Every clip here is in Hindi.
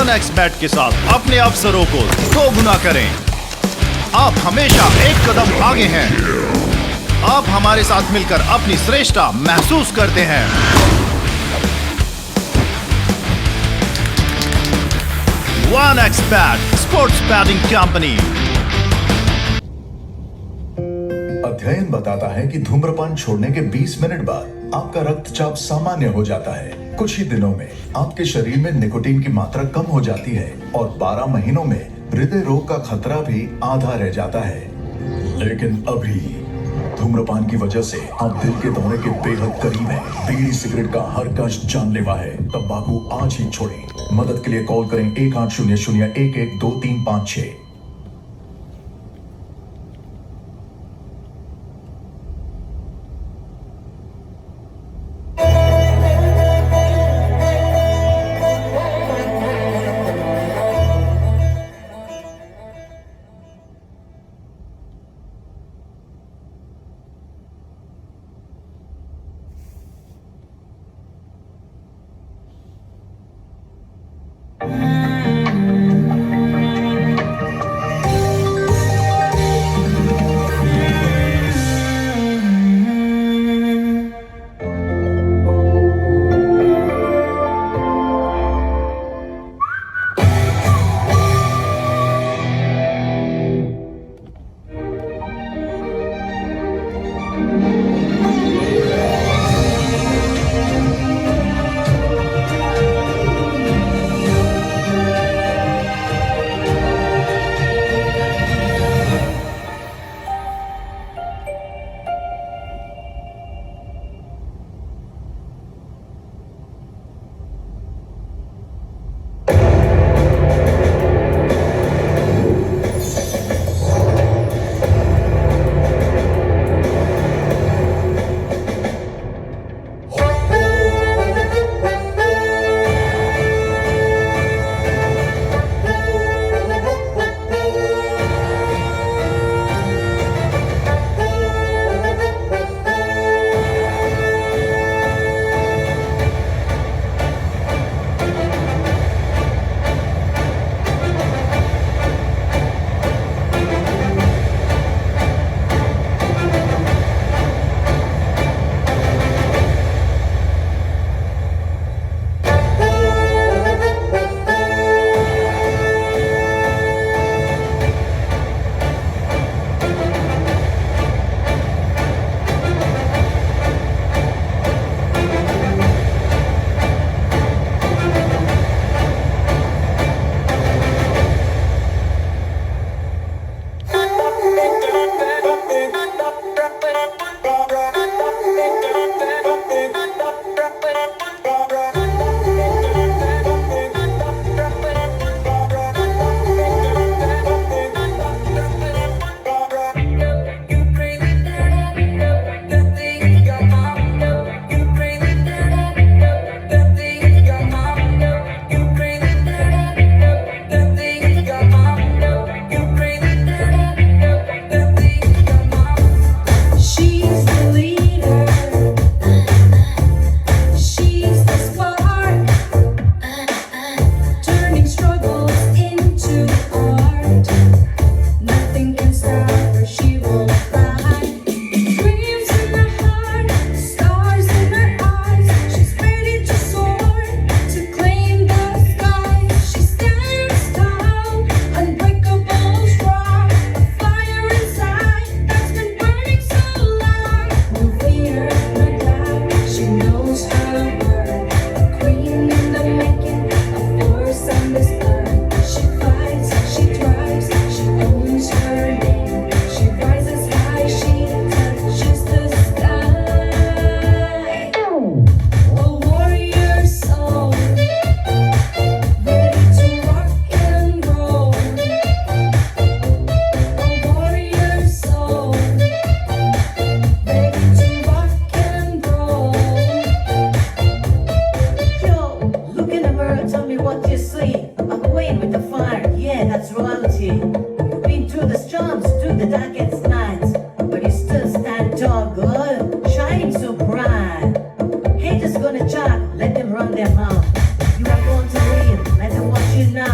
1xBet के साथ अपने अवसरों को 2 गुना करें। आप हमेशा एक कदम आगे हैं। आप हमारे साथ मिलकर अपनी श्रेष्ठता महसूस करते हैं। 1xBet sports batting company. अध्ययन बताता है कि धूम्रपान छोड़ने के 20 मिनट बाद आपका रक्तचाप सामान्य हो जाता है। कुछ ही दिनों में आपके शरीर में निकोटीन की मात्रा कम हो जाती है और 12 महीनों में हृदय रोग का खतरा भी आधा रह जाता है। लेकिन अभी धूम्रपान की वजह से आप दिल के दौरे के बेहद करीब हैं। बीड़ी सिगरेट का हर कष्ट जानलेवा है। तंबाकू आज ही छोड़ें। मदद के लिए कॉल करें 1800-112356। Haters gonna chat, let them run their mouth. You are born to win, let them watch you now.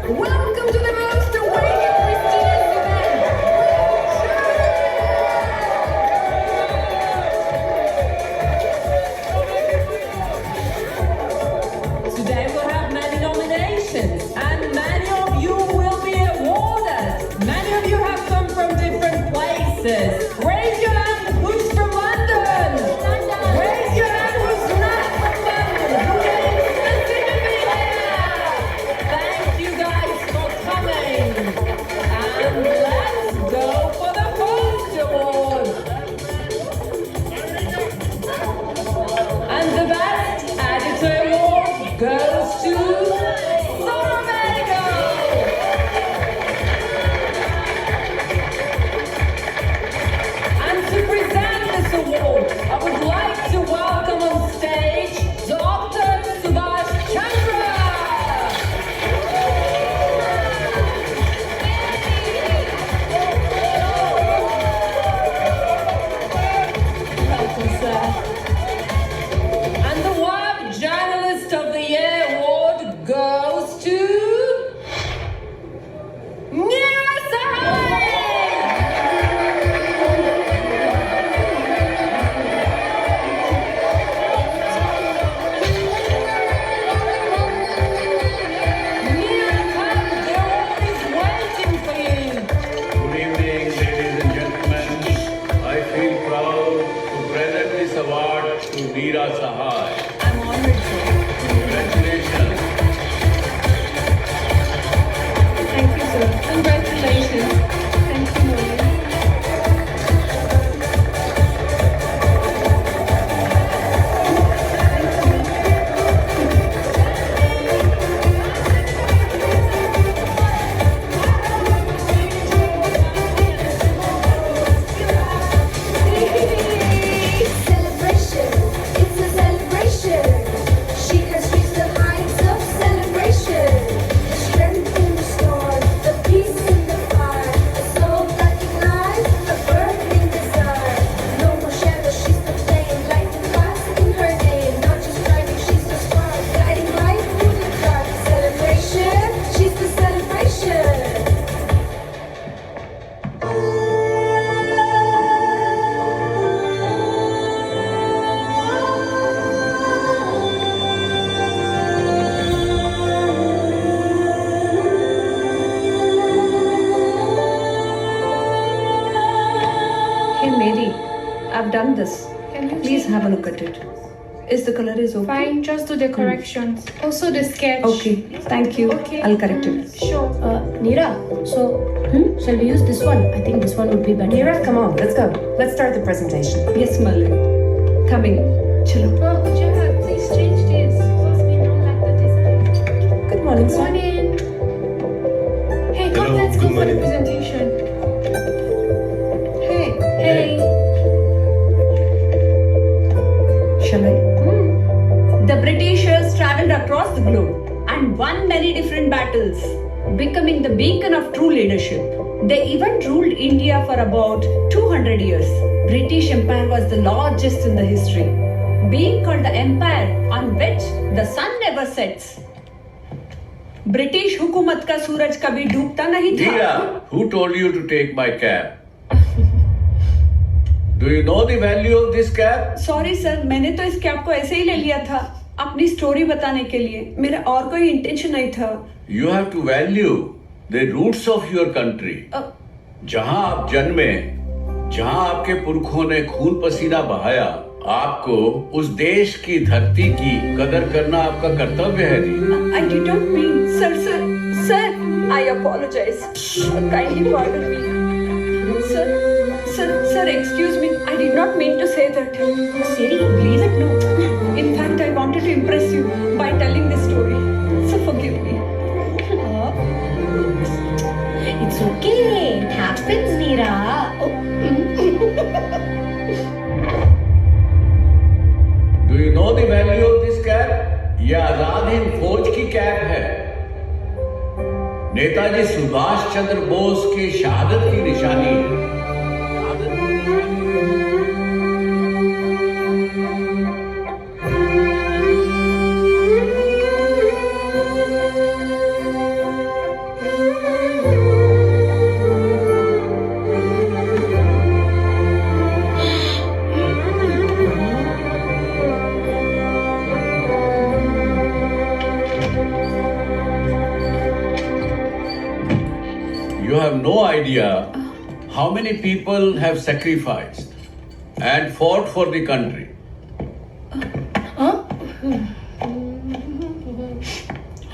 Welcome to the most awaited prestigious event. Today we'll have many nominations and many of you will be awarded. Many of you have come from different places. Raise your hand who's from London. Raise your hand who's not from London. Who is specifically here? Thank you guys for coming. And let's go for the first award. And the best editor award goes to Laura Vega. And to present this award, I would like to welcome on stage Dr. Subhash Chandra. Welcome, sir. And the Web Journalist of the Year award goes to Neera Sahai. Neera, come, the award is waiting for you. Good evening, ladies and gentlemen. I feel proud to present this award to Neera Sahai. I'm honored, sir. Congratulations. Thank you, sir. Congratulations. Thank you, Maureen. Celebration, it's a celebration. She has reached the heights of celebration. The strength in the storm, the peace in the fire, a soul that ignites, a burning desire. No more shadow, she's the flame, lighting fast in her name. Not just driving, she's the spark, guiding light through the dark. Celebration, she's the celebration. Hey Mary, I've done this. Can you Please check? have a look at it. Is the color is okay? Fine, just do the corrections. Also the sketch. Okay, thank you. Okay. I'll correct it. Sure. Neera, so shall we use this one? I think this one would be better. Neera, come on, let's go. Let's start the presentation. Yes, Malli. Coming. Chalo. Ujjwala, please change this. Because we don't like the design. Good morning, Good sir. morning. Hey, come, let's go for the presentation. Hey. Hey. Shall I? The Britishers traveled across the globe and won many different battles, becoming the beacon of true leadership. They even ruled India for about 200 years. British Empire was the largest in the history, being called the empire on which the sun never sets. British हुकूमत का सूरज कभी डूबता नहीं था. Neera, who told you to take my cap? Do you know the value of this cap? Sorry sir, मैंने तो इस कैप को ऐसे ही ले लिया था अपनी स्टोरी बताने के लिए. मेरा और कोई इंटेंशन नहीं था. You have to value the roots of your country. जहां आप जन्मे, जहां आपके पुरखों ने खून पसीना बहाया, आपको उस देश की धरती की कदर करना आपका कर्तव्य है जी. I did not mean, sir, I apologize. Kindly pardon me. Sir, excuse me. I did not mean to say that. Siri, please. No. In fact, I wanted to impress you by telling this story. So forgive me. It's okay. It happens, Neera. Do you know the value of this cap? ये आजाद हिंद फौज की कैप है. नेताजी सुभाष चंद्र बोस की शहादत की निशानी है. You have no idea how many people have sacrificed and fought for the country.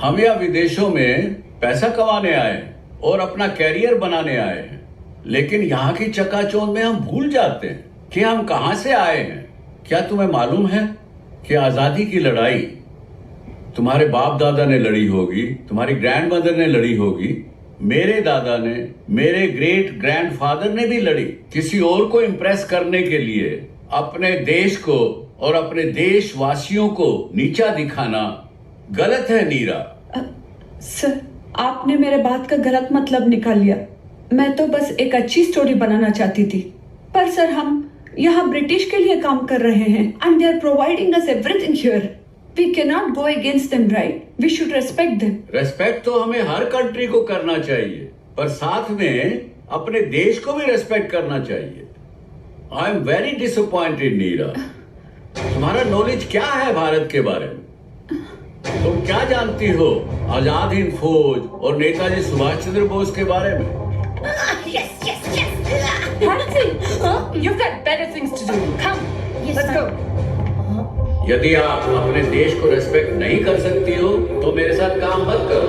हम यहाँ विदेशों में पैसा कमाने आए हैं और अपना कैरियर बनाने आए हैं, लेकिन यहाँ की चकाचौंध में हम भूल जाते हैं कि हम कहाँ से आए हैं। क्या तुम्हें मालूम है कि आजादी की लड़ाई तुम्हारे बाप दादा ने लड़ी होगी, तुम्हारी ग्रैंडमदर ने लड़ी होगी, मेरे दादा ने, मेरे ग्रेट ग्रैंडफादर ने भी लड़ी। किसी और को इम्प्रेस करने के लिए अपने देश को और अपने देशवासियों को नीचा दिखाना गलत है नीरा। सर, आपने मेरे बात का गलत मतलब निकाल लिया। मैं तो बस एक अच्छी स्टोरी बनाना चाहती थी। पर सर, हम यहाँ ब्रिटिश के लिए काम कर रहे हैं and they are providing us everything here. We can not go against them, right? We should respect them. Respect तो हमें हर कंट्री को करना चाहिए, पर साथ में अपने देश को भी रेस्पेक्ट करना चाहिए। आई एम वेरी डिसअपॉइंटेड नीरा। तुम्हारा नॉलेज क्या है भारत के बारे में? तुम क्या जानती हो आजाद हिंद फौज और नेताजी सुभाष चंद्र बोस के बारे में? Hansi, you've got better things to do. Come, let's go. यदि आप अपने देश को रेस्पेक्ट नहीं कर सकती हो तो मेरे साथ काम मत करो।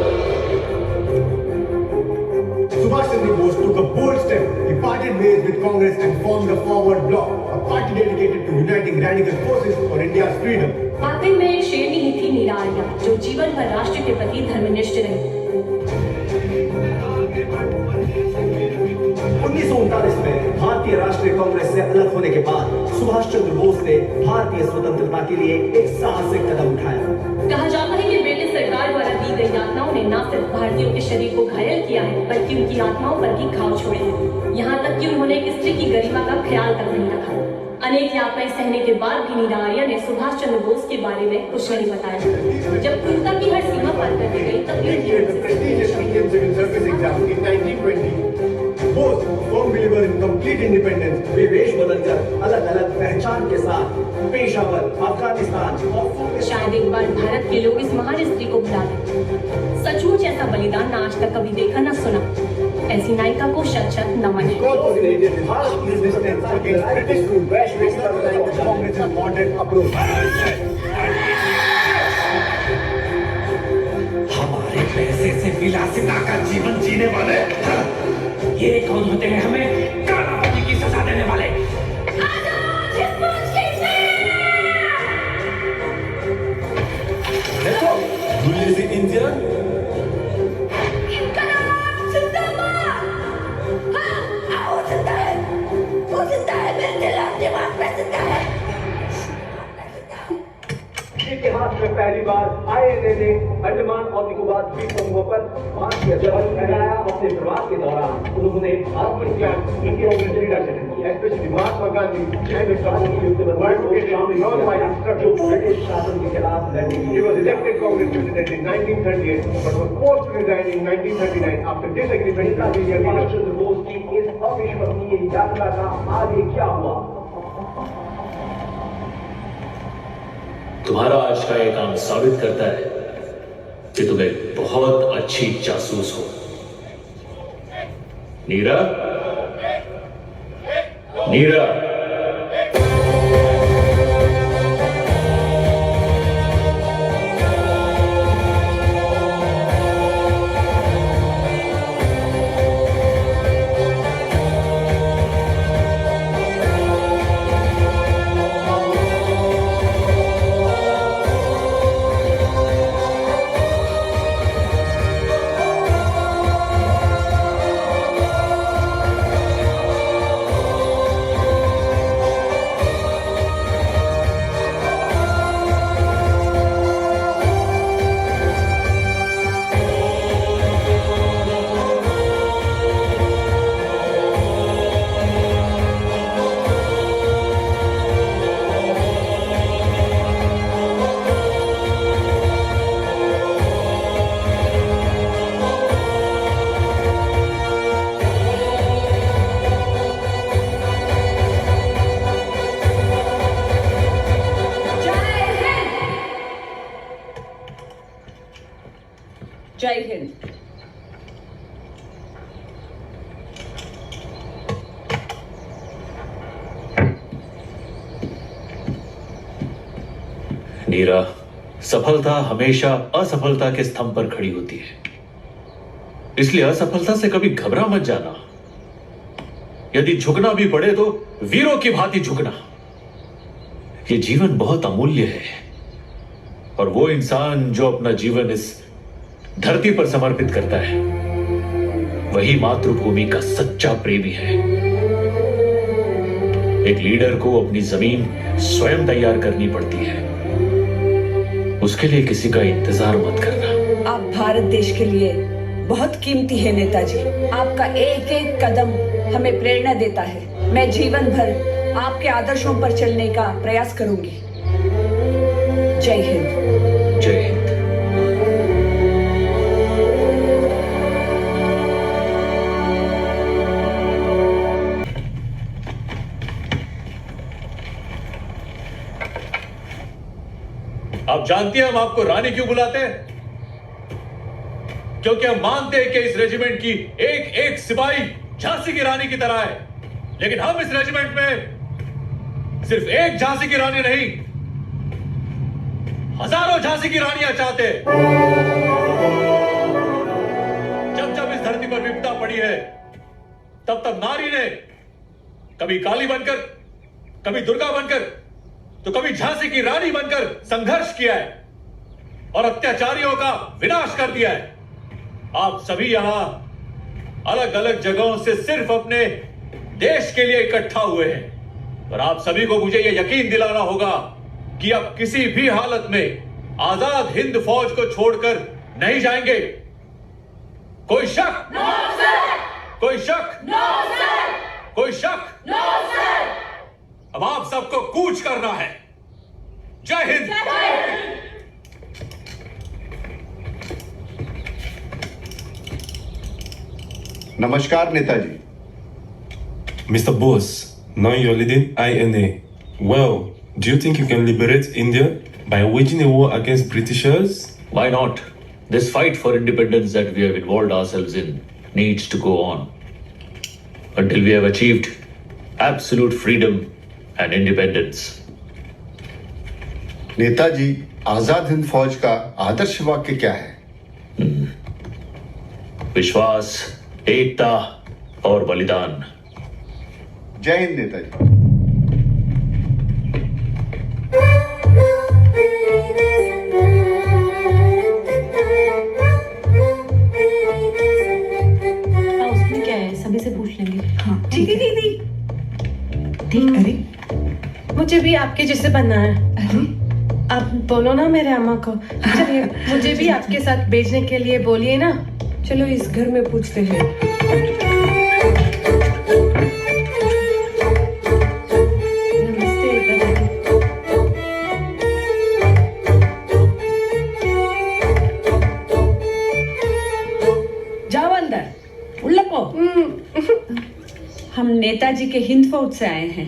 Subhash Chandra Bose took a bold step. He parted ways with Congress and formed a forward bloc, a party dedicated to uniting radical forces for India's freedom. वाकई में एक शेरनी ही थी मीरा आर्या, जो जीवन भर राष्ट्र के प्रति धर्मनिष्ठ रही। 1939 में भारतीय राष्ट्रीय कांग्रेस से अलग होने के बाद सुभाष चंद्र बोस ने भारतीय स्वतंत्रता के लिए एक साहसिक कदम उठाया। कहा जाता है कि ब्रिटिश सरकार द्वारा दी गई यातनाओं ने न सिर्फ भारतीयों के शरीर को घायल किया है, बल्कि उनकी आत्माओं पर भी घाव छोड़े हैं। यहाँ तक कि उन्होंने एक स्त्री की गरिमा का ख्याल तक नहीं रखा। अनेक यातनाएं सहने के बाद भी नीरा आर्या ने सुभाष चंद्र बोस के बारे में कुछ नहीं बताया। जब क्रूरता की हर सीमा पार कर दी गई तब Bose firm believer in complete independence, वे वेश बदलकर अलग अलग पहचान के साथ पेशावर, अफगानिस्तान और शायद एक बार भारत के लोग इस महान स्त्री को भुला दें। सचमुच ऐसा बलिदान ना आज तक कभी देखा ना सुना। ऐसी नायिका को शत शत नमन है। हमारे पैसे से विलासिता का जीवन जीने वाले ये कौन होते हैं हमें कालापनी की सजा देने वाले? देखो, दुनिया से इंडिया इतिहास में पहली बार आईएनए ने अंडमान और निकोबार द्वीप समूहों पर भारतीय जवान लगाया। अपने प्रवास के दौरान उन्होंने इंडिया स्पेशली महात्मा गांधी जो ब्रिटिश शासन के खिलाफ लड़ने के लिए was elected Congress president in 1938 but was forced to resign in 1939 after disagreement with Subhash Chandra Bose की इस अविश्वसनीय यात्रा का आगे क्या हुआ? तुम्हारा आज का ये काम साबित करता है कि तुम एक बहुत अच्छी जासूस हो। नीरा, नीरा, जय हिंद। मीरा, सफलता हमेशा असफलता के स्तंभ पर खड़ी होती है, इसलिए असफलता से कभी घबरा मत जाना। यदि झुकना भी पड़े तो वीरों की भांति झुकना। ये जीवन बहुत अमूल्य है, और वो इंसान जो अपना जीवन इस धरती पर समर्पित करता है, वही मातृभूमि का सच्चा प्रेमी है। एक लीडर को अपनी जमीन स्वयं तैयार करनी पड़ती है, उसके लिए किसी का इंतजार मत करना। आप भारत देश के लिए बहुत कीमती है नेताजी। आपका एक एक कदम हमें प्रेरणा देता है। मैं जीवन भर आपके आदर्शों पर चलने का प्रयास करूंगी। जय हिंद। जय हिंद। आप जानती हैं हम आपको रानी क्यों बुलाते हैं? क्योंकि हम मानते हैं कि इस रेजिमेंट की एक एक सिपाही झांसी की रानी की तरह है, लेकिन हम इस रेजिमेंट में सिर्फ एक झांसी की रानी नहीं, हजारों झांसी की रानियां चाहते हैं। जब जब इस धरती पर विपदा पड़ी है, तब तब नारी ने कभी काली बनकर, कभी दुर्गा बनकर, तो कभी झांसी की रानी बनकर संघर्ष किया है और अत्याचारियों का विनाश कर दिया है। आप सभी यहां अलग अलग जगहों से सिर्फ अपने देश के लिए इकट्ठा हुए हैं, और आप सभी को मुझे यह यकीन दिलाना होगा कि अब किसी भी हालत में आजाद हिंद फौज को छोड़कर नहीं जाएंगे। कोई शक? No sir. कोई शक? No sir. कोई शक? No sir. अब आप सबको कूच करना है। जय हिंद। नमस्कार Netaji. Mr. Bose, now you're leading INA. Well, do you think you can liberate India by waging a war against Britishers? Why not? This fight for independence that we have involved ourselves in needs to go on until we have achieved absolute freedom and independence. Netaji, Azad Hind फौज का आदर्श वाक्य क्या है? विश्वास, एकता और बलिदान। जय हिंद नेताजी। उसमें क्या है, सभी से पूछ लेंगे। हाँ दीदी ठीक। अरे मुझे भी आपके जैसे बनना है। अरे आप बोलो ना मेरे अम्मा को। चलिए मुझे भी आपके साथ भेजने के लिए बोलिए ना। चलो इस घर में पूछते हैं। नमस्ते दादाजी। जाओ अंदर, उल्लपो। हम नेताजी के हिंद फौज से आए हैं।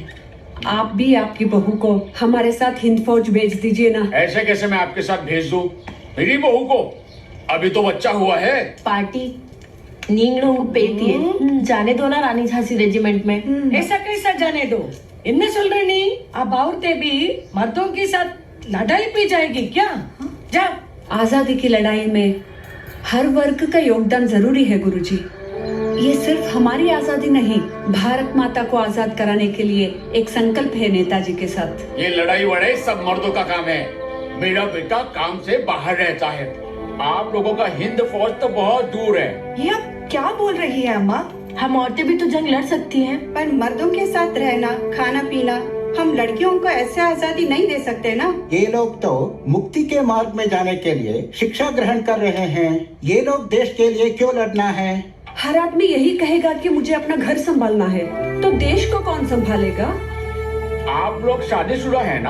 आप भी आपकी बहू को हमारे साथ हिंद फौज भेज दीजिए ना। ऐसे कैसे मैं आपके साथ भेज दूं मेरी बहू को? अभी तो बच्चा हुआ है। पार्टी नींगड़ों पेती है, जाने दो ना रानी झांसी रेजिमेंट में। ऐसा कैसा जाने दो? इनने सुन रही नहीं, अब औरतें भी मर्दों के साथ लड़ाई पे जाएगी क्या? जा। आजादी की लड़ाई में हर वर्ग का योगदान जरूरी है गुरुजी। ये सिर्फ हमारी आजादी नहीं, भारत माता को आजाद कराने के लिए एक संकल्प है नेताजी के साथ। ये लड़ाई वड़ाई सब मर्दों का काम है। मेरा बेटा काम से बाहर रहता है। आप लोगों का हिंद फौज तो बहुत दूर है। ये आप क्या बोल रही है अम्मा? हम औरतें भी तो जंग लड़ सकती हैं। पर मर्दों के साथ रहना, खाना पीना, हम लड़कियों को ऐसे आजादी नहीं दे सकते ना। ये लोग तो मुक्ति के मार्ग में जाने के लिए शिक्षा ग्रहण कर रहे हैं। ये लोग देश के लिए क्यों लड़ना है? हर आदमी यही कहेगा कि मुझे अपना घर संभालना है, तो देश को कौन संभालेगा? आप लोग शादीशुदा है ना?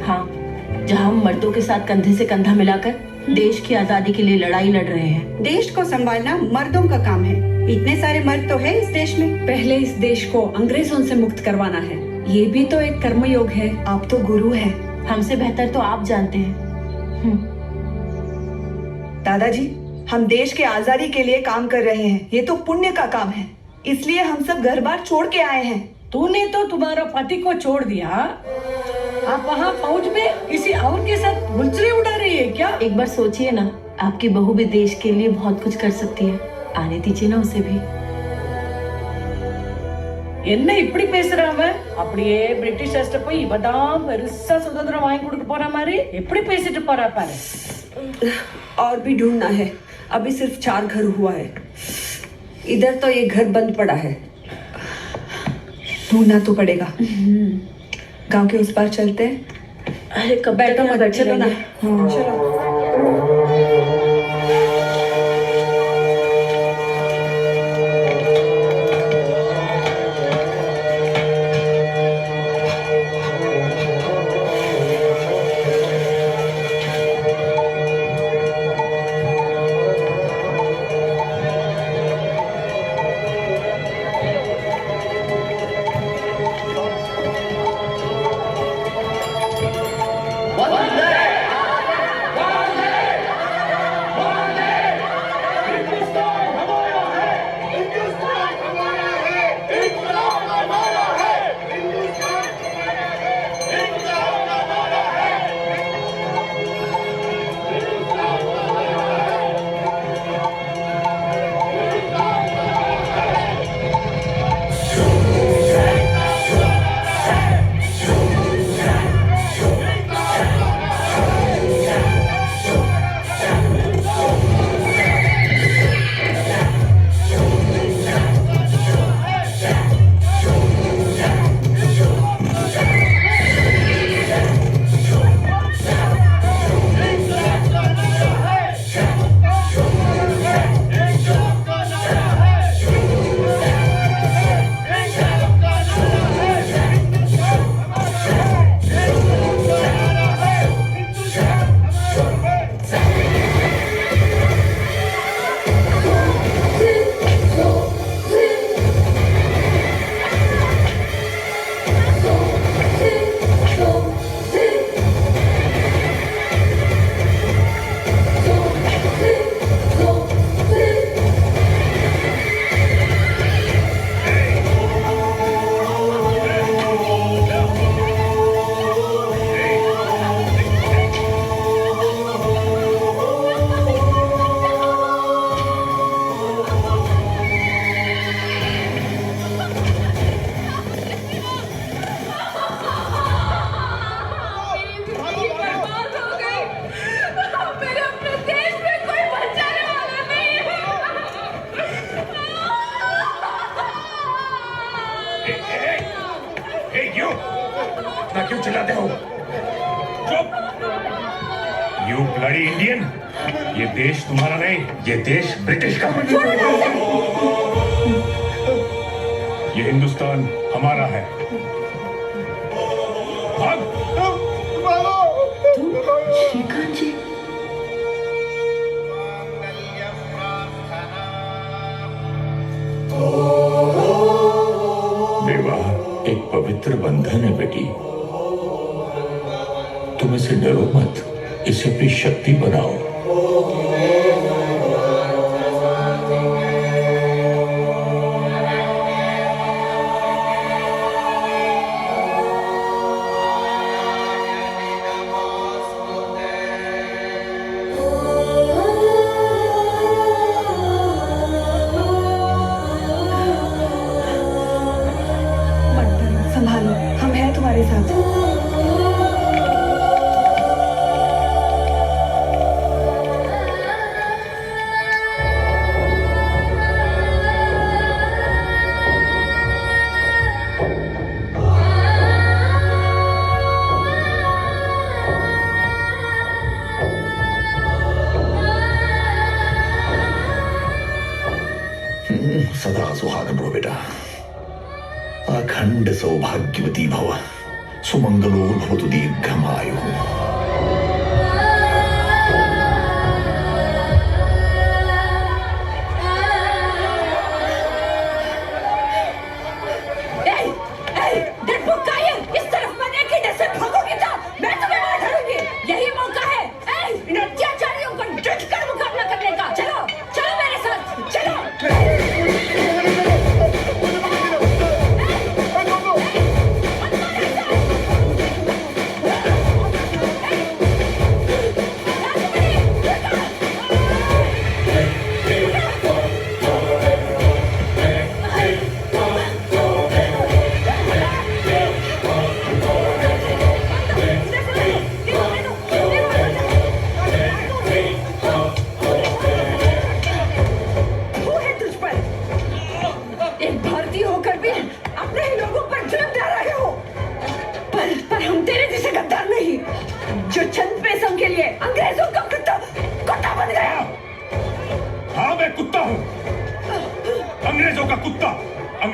हाँ, जहाँ हम मर्दों के साथ कंधे से कंधा मिलाकर देश की आजादी के लिए लड़ाई लड़ रहे हैं। देश को संभालना मर्दों का काम है। इतने सारे मर्द तो है इस देश में। पहले इस देश को अंग्रेजों से मुक्त करवाना है। ये भी तो एक कर्मयोग है। आप तो गुरु हैं। हमसे बेहतर तो आप जानते हैं। दादाजी, हम देश के आजादी के लिए काम कर रहे हैं। ये तो पुण्य का काम है, इसलिए हम सब घर बार छोड़ के आए हैं। तूने तो तुम्हारा पति को छोड़ दिया, आप वहाँ फौज में किसी और के साथ गुलचरे उड़ा रही है क्या? एक बार सोचिए ना, आपकी बहू भी देश के लिए बहुत कुछ कर सकती है, आने दीजिए ना उसे भी। என்ன இப்படி பேசுறாம? அப்படியே பிரிட்டிஷர்ஸ்ட போய் இவதான் பெருசா சுதந்திரம் வாங்கி கொடுக்க போற மாதிரி எப்படி பேசிட்டு போறா பாரு. और भी ढूंढना है, अभी सिर्फ 4 घर हुआ है, इधर तो ये घर बंद पड़ा है, ढूंढना तो पड़ेगा। गांव के उस पार चलते हैं। अरे कब बैठो मत, चलो ना, चलो। क्यों चिल्लाते हो? चुप! You bloody Indian! ये देश तुम्हारा नहीं, ये देश ब्रिटिश का है। ये हिंदुस्तान हमारा है। भाग! श्रीकांत जी, विवाह एक पवित्र बंधन है बेटी, तुम इसे डरो मत, इसे अपनी शक्ति बनाओ। संभालो, हम हैं तुम्हारे साथ। सदा सुहागन भव बेटा, अखंड सौभाग्यवती भव, सुमंगलो भवतु दीर्घमायुः। इस तरफ मरने की डर से भागोगे तो मैं तुम्हें मार डालूंगी। यही मौका है इन अत्याचारियों को डट कर मुकाबला करने का। चलो चलो मेरे साथ, चलो।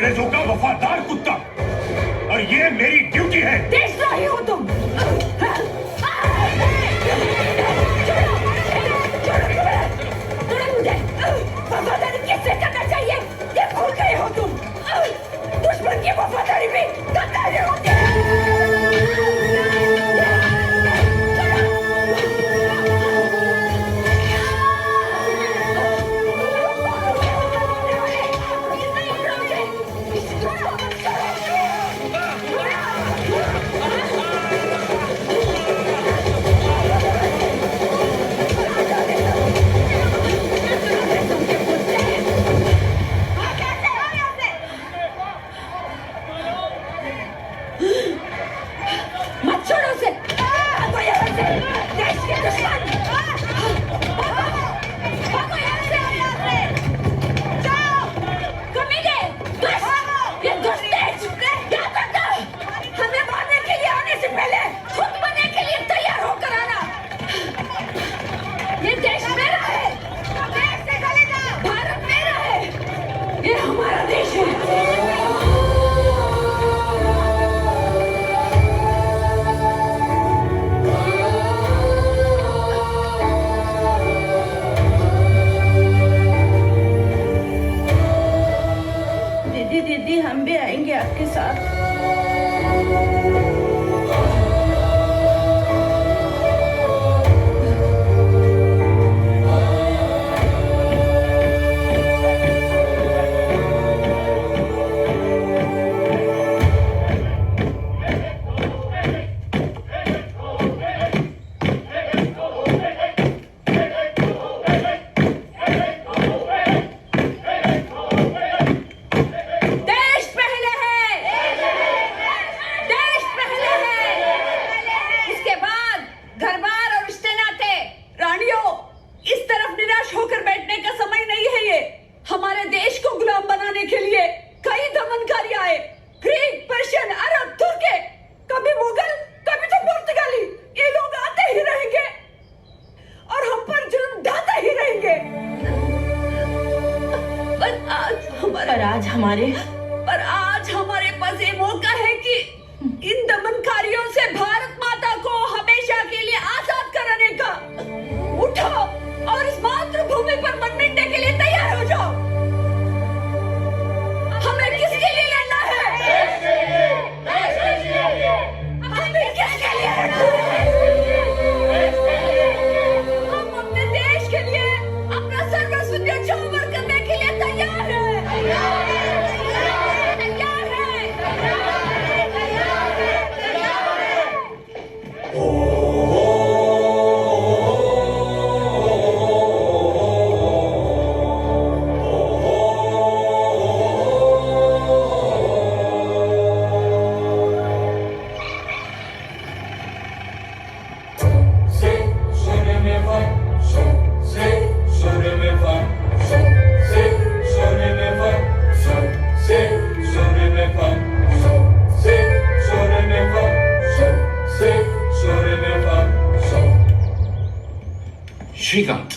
अंग्रेजों का वफादार कुत्ता और ये मेरी ड्यूटी है। देशद्रोही हो तुम। वफादारी किससे करना चाहिए ये भूल गए हो तुम। दुश्मन की वफादारी भी गद्दारी होती है। मत छोड़ो उसे। भागो यहाँ से, देश के दुश्मन। भागो यहाँ से। जाओ, कमीने, दुष्ट, ये दुष्ट देश, क्या करता? हमें मारने के लिए आने से पहले खुद बनने के लिए तैयार होकर आना। ये देश मेरा है। देश से चले जाओ। भारत मेरा है। ये हमारा देश है। दीदी हम भी आएंगे आपके साथ। हमारे देश को गुलाम बनाने के लिए कई दमनकारी आए। ग्रीक, पर्शियन, अरब, तुर्के, कभी मुगल, कभी तो पुर्तगाली। ये लोग आते ही रहेंगे और हम पर जुर्म ढाते ही रहेंगे। पर आज हमारे पास ये मौका है कि इन दमनकारियों से भारत माता को हमेशा के लिए आजाद कराने का। उठो और इस मातृभूमि पर मन मिटने के लिए तैयार हो जाओ। हमें किसके लिए लड़ना है? हमें किसके लिए लड़ना है? हम अपने देश के लिए अपना सर्वस्व न्यौछावर करने के लिए तैयार हैं। Shrikant,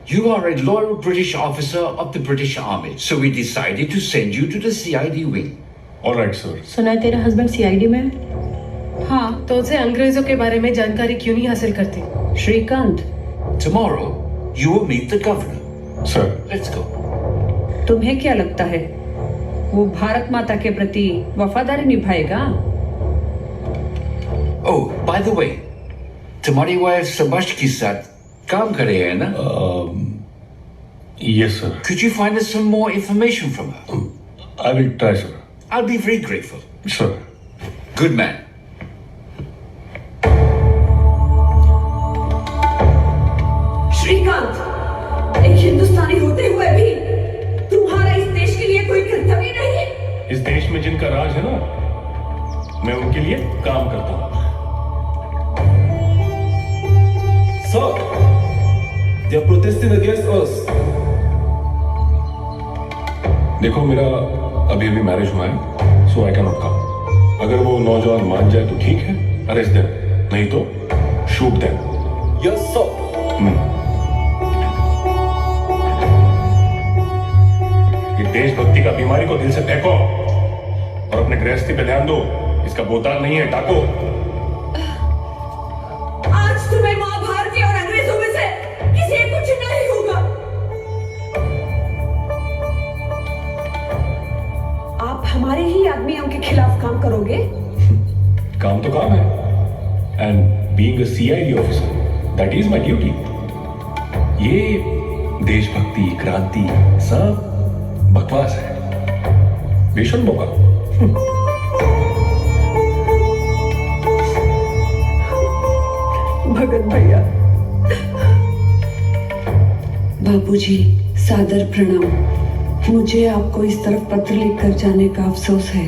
you are a loyal British officer of the British Army, so we decided to send you to the CID wing. All right, sir. सुना है तेरा हस्बैंड सीआईडी में? हाँ, तो उसे अंग्रेजों के बारे में जानकारी क्यों नहीं हासिल करती? Shrikant, tomorrow you will meet the governor. Sir. Let's go. तुम्हें क्या लगता है वो भारत माता के प्रति वफादारी निभाएगा? Oh, by the way, तुम्हारी वाइफ सबश के साथ काम कर रहे हैं ना? Yes, sir. Could you find us some more information from her? I will try, sir. I'll be very grateful. Sir. Good man. Shrikant, एक हिंदुस्तानी होते हुए भी तुम्हारा इस देश के लिए कोई कर्तव्य नहीं है? इस देश में जिनका राज है ना, मैं उनके लिए काम करता हूँ। Sir, they are protesting against us. देखो मेरा अभी अभी मैरिज हुआ है, सो आई कैन नॉट कम। अगर वो नौजवान मान जाए तो ठीक है, अरेस्ट देम, नहीं तो शूट देम। Yes, sir. ये देशभक्ति का बीमारी को दिल से फेंको और अपने गृहस्थी पे ध्यान दो। इसका बोताल नहीं है, टाको। आज तुम्हें माँ भारती और अंग्रेजों में से किसी एक कुछ नहीं होगा। आप हमारे ही आदमियों के खिलाफ काम करोगे? काम तो काम है, and being a CID officer that is my duty. ये देशभक्ति, क्रांति सब बकवास है, बेशुल्क मौका। भगत भैया, बाबूजी, सादर प्रणाम। मुझे आपको इस तरफ पत्र लिखकर जाने का अफसोस है,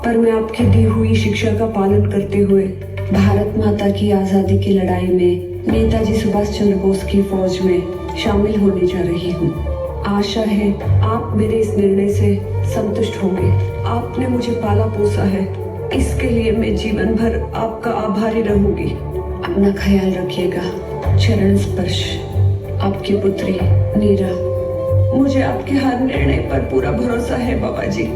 पर मैं आपकी दी हुई शिक्षा का पालन करते हुए भारत माता की आजादी की लड़ाई में नेताजी सुभाष चंद्र बोस की फौज में शामिल होने जा रही हूँ। आशा है आप मेरे इस निर्णय से संतुष्ट होंगे। आपने मुझे पाला पोसा है, इसके लिए मैं जीवन भर आपका आभारी रहूंगी। अपना ख्याल रखिएगा। चरण स्पर्श, आपकी पुत्री नीरा। मुझे आपके हर निर्णय पर पूरा भरोसा है बाबा जी।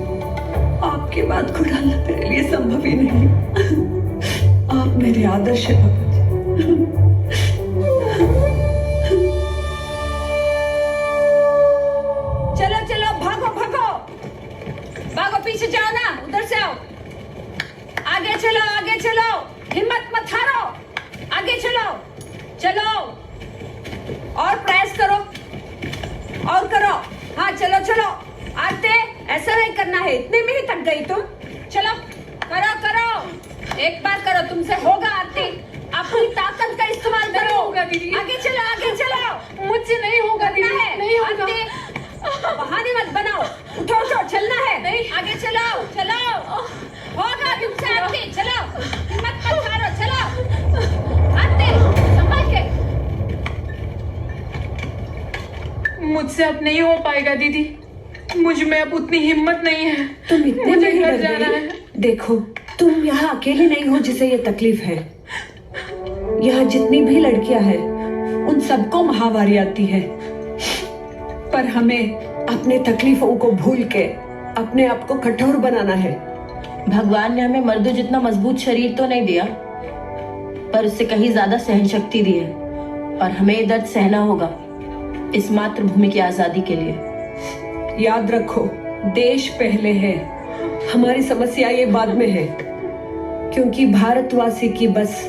आपके बात को टालना मेरे लिए संभव ही नहीं। आप मेरे आदर्श हैं बाबा जी। चलो चलो, भागो भागो भागो, पीछे जाओ ना, उधर से आओ। आगे चलो, आगे चलो, हिम्मत मत हारो, आगे चलो चलो, और प्रयास करो, और करो। हाँ चलो चलो, आते ऐसा नहीं करना है, इतने में ही थक गई तुम। चलो करो करो, एक बार करो, तुमसे होगा आरती। अपनी ताकत का इस्तेमाल करो। होगा दीदी, आगे चलो, आगे चलो। मुझसे नहीं होगा दीदी, नहीं होगा। बहाने मत बनाओ, उठो उठो, चलना है। नहीं, आगे चलो चलो, होगा तुमसे आरती। चलो, हिम्मत मत हारो, चलो आरती, संभाल के। मुझसे अब नहीं हो पाएगा दीदी, मुझ में अब उतनी हिम्मत नहीं है। तुम इतने मुझे नहीं घर डर जाना गई? है। देखो, तुम यहाँ अकेली नहीं हो जिसे ये तकलीफ है। यहाँ जितनी भी लड़कियां हैं, उन सबको महावारी आती है। पर हमें अपने तकलीफों को भूल के अपने आप को कठोर बनाना है। भगवान ने हमें मर्दों जितना मजबूत शरीर तो नहीं दिया, पर उससे कहीं ज्यादा सहन शक्ति दी है, और हमें ये दर्द सहना होगा इस मातृभूमि की आजादी के लिए। याद रखो, देश पहले है, हमारी समस्या ये बाद में है, क्योंकि भारतवासी की बस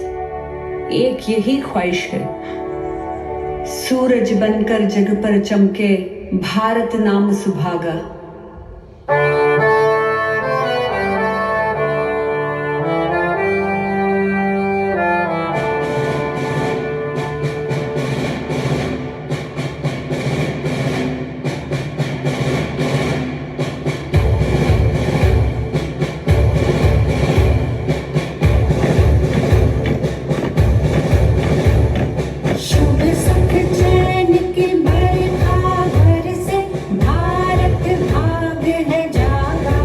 एक यही ख्वाहिश है, सूरज बनकर जग पर चमके भारत नाम सुभागा। शुभ सुख चैन की बरखा बरसे, भारत भाग है जागा।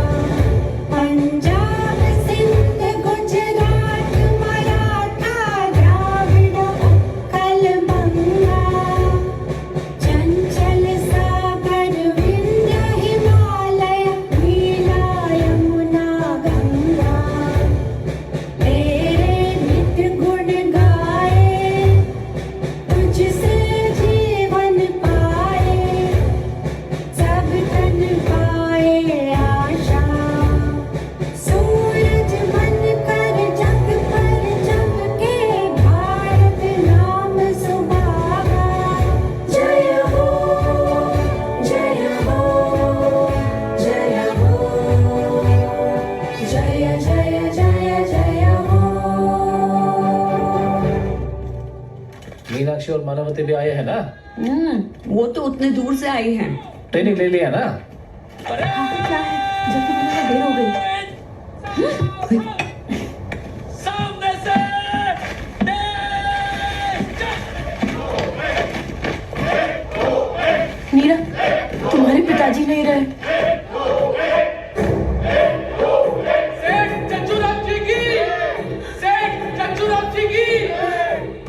पंजाब सिंध गुजरात मराठा द्राविड़ उत्कल बंगा, चंचल सागर विंध्य हिमालय नीला यमुना गंगा। तेरे नित्य गुण गाए, तुझसे जीवन पाए, सब तन पाए आशा। सूरज बनकर जग पर चमके भारत नाम सुभागा। जय हो, जय हो, जय हो, जय जय जय जय हो। मीनाक्षी और मानवती भी आए हैं ना? वो तो उतने दूर से आई हैं। ट्रेनिंग ले लिया ना? क्या है, जल्दी बनाना, देर हो गई। मीरा, तुम्हारे पिताजी नहीं रहे।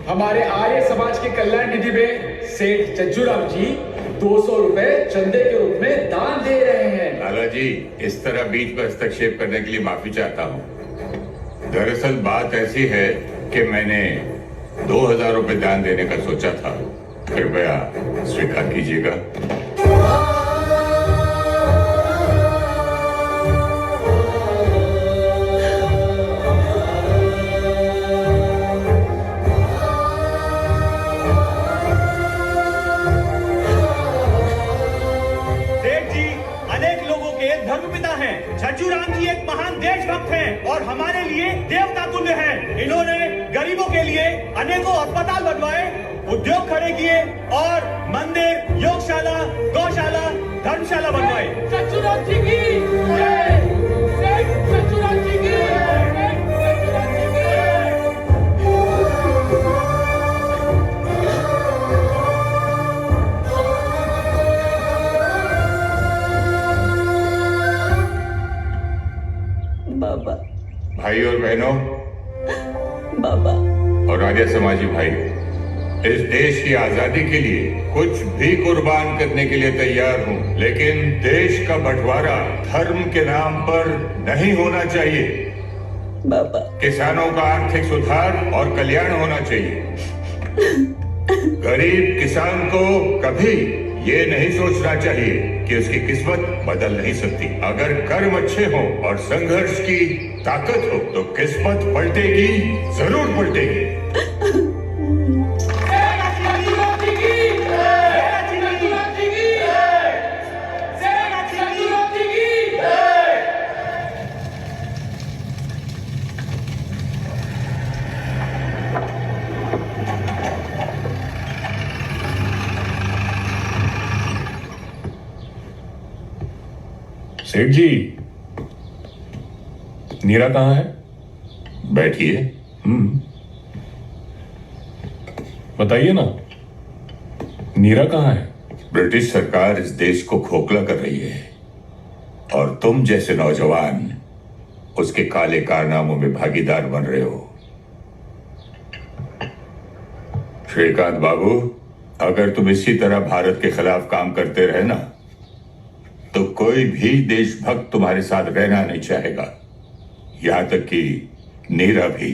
हमारे आर्य समाज के कल्याण निधि में सेठ चज्जूराम जी 200 रुपए चंदे के रूप में दान दे रहे हैं। लाला जी, इस तरह बीच में हस्तक्षेप करने के लिए माफी चाहता हूँ। दरअसल बात ऐसी है कि मैंने 2000 रुपए दान देने का सोचा था। कृपया स्वीकार कीजिएगा। छज्जूराम जी एक महान देशभक्त हैं और हमारे लिए देवता तुल्य हैं। इन्होंने गरीबों के लिए अनेकों अस्पताल बनवाए, उद्योग खड़े किए और मंदिर, योगशाला, गौशाला, धर्मशाला बनवाए। छज्जूराम जी की जय, छज्जूराम जी की बाबा। भाई और बहनों, बाबा और आर्य समाजी भाई, इस देश की आजादी के लिए कुछ भी कुर्बान करने के लिए तैयार हूँ, लेकिन देश का बंटवारा धर्म के नाम पर नहीं होना चाहिए। बाबा किसानों का आर्थिक सुधार और कल्याण होना चाहिए। गरीब किसान को कभी ये नहीं सोचना चाहिए कि उसकी किस्मत बदल नहीं सकती। अगर कर्म अच्छे हो और संघर्ष की ताकत हो तो किस्मत पलटेगी, जरूर पलटेगी। सेठ जी, नीरा कहाँ है? बैठिए। बताइए ना, नीरा कहाँ है? ब्रिटिश सरकार इस देश को खोखला कर रही है और तुम जैसे नौजवान उसके काले कारनामों में भागीदार बन रहे हो। श्रीकांत बाबू, अगर तुम इसी तरह भारत के खिलाफ काम करते रहे ना तो कोई भी देशभक्त तुम्हारे साथ रहना नहीं चाहेगा, यहां तक कि नीरा भी।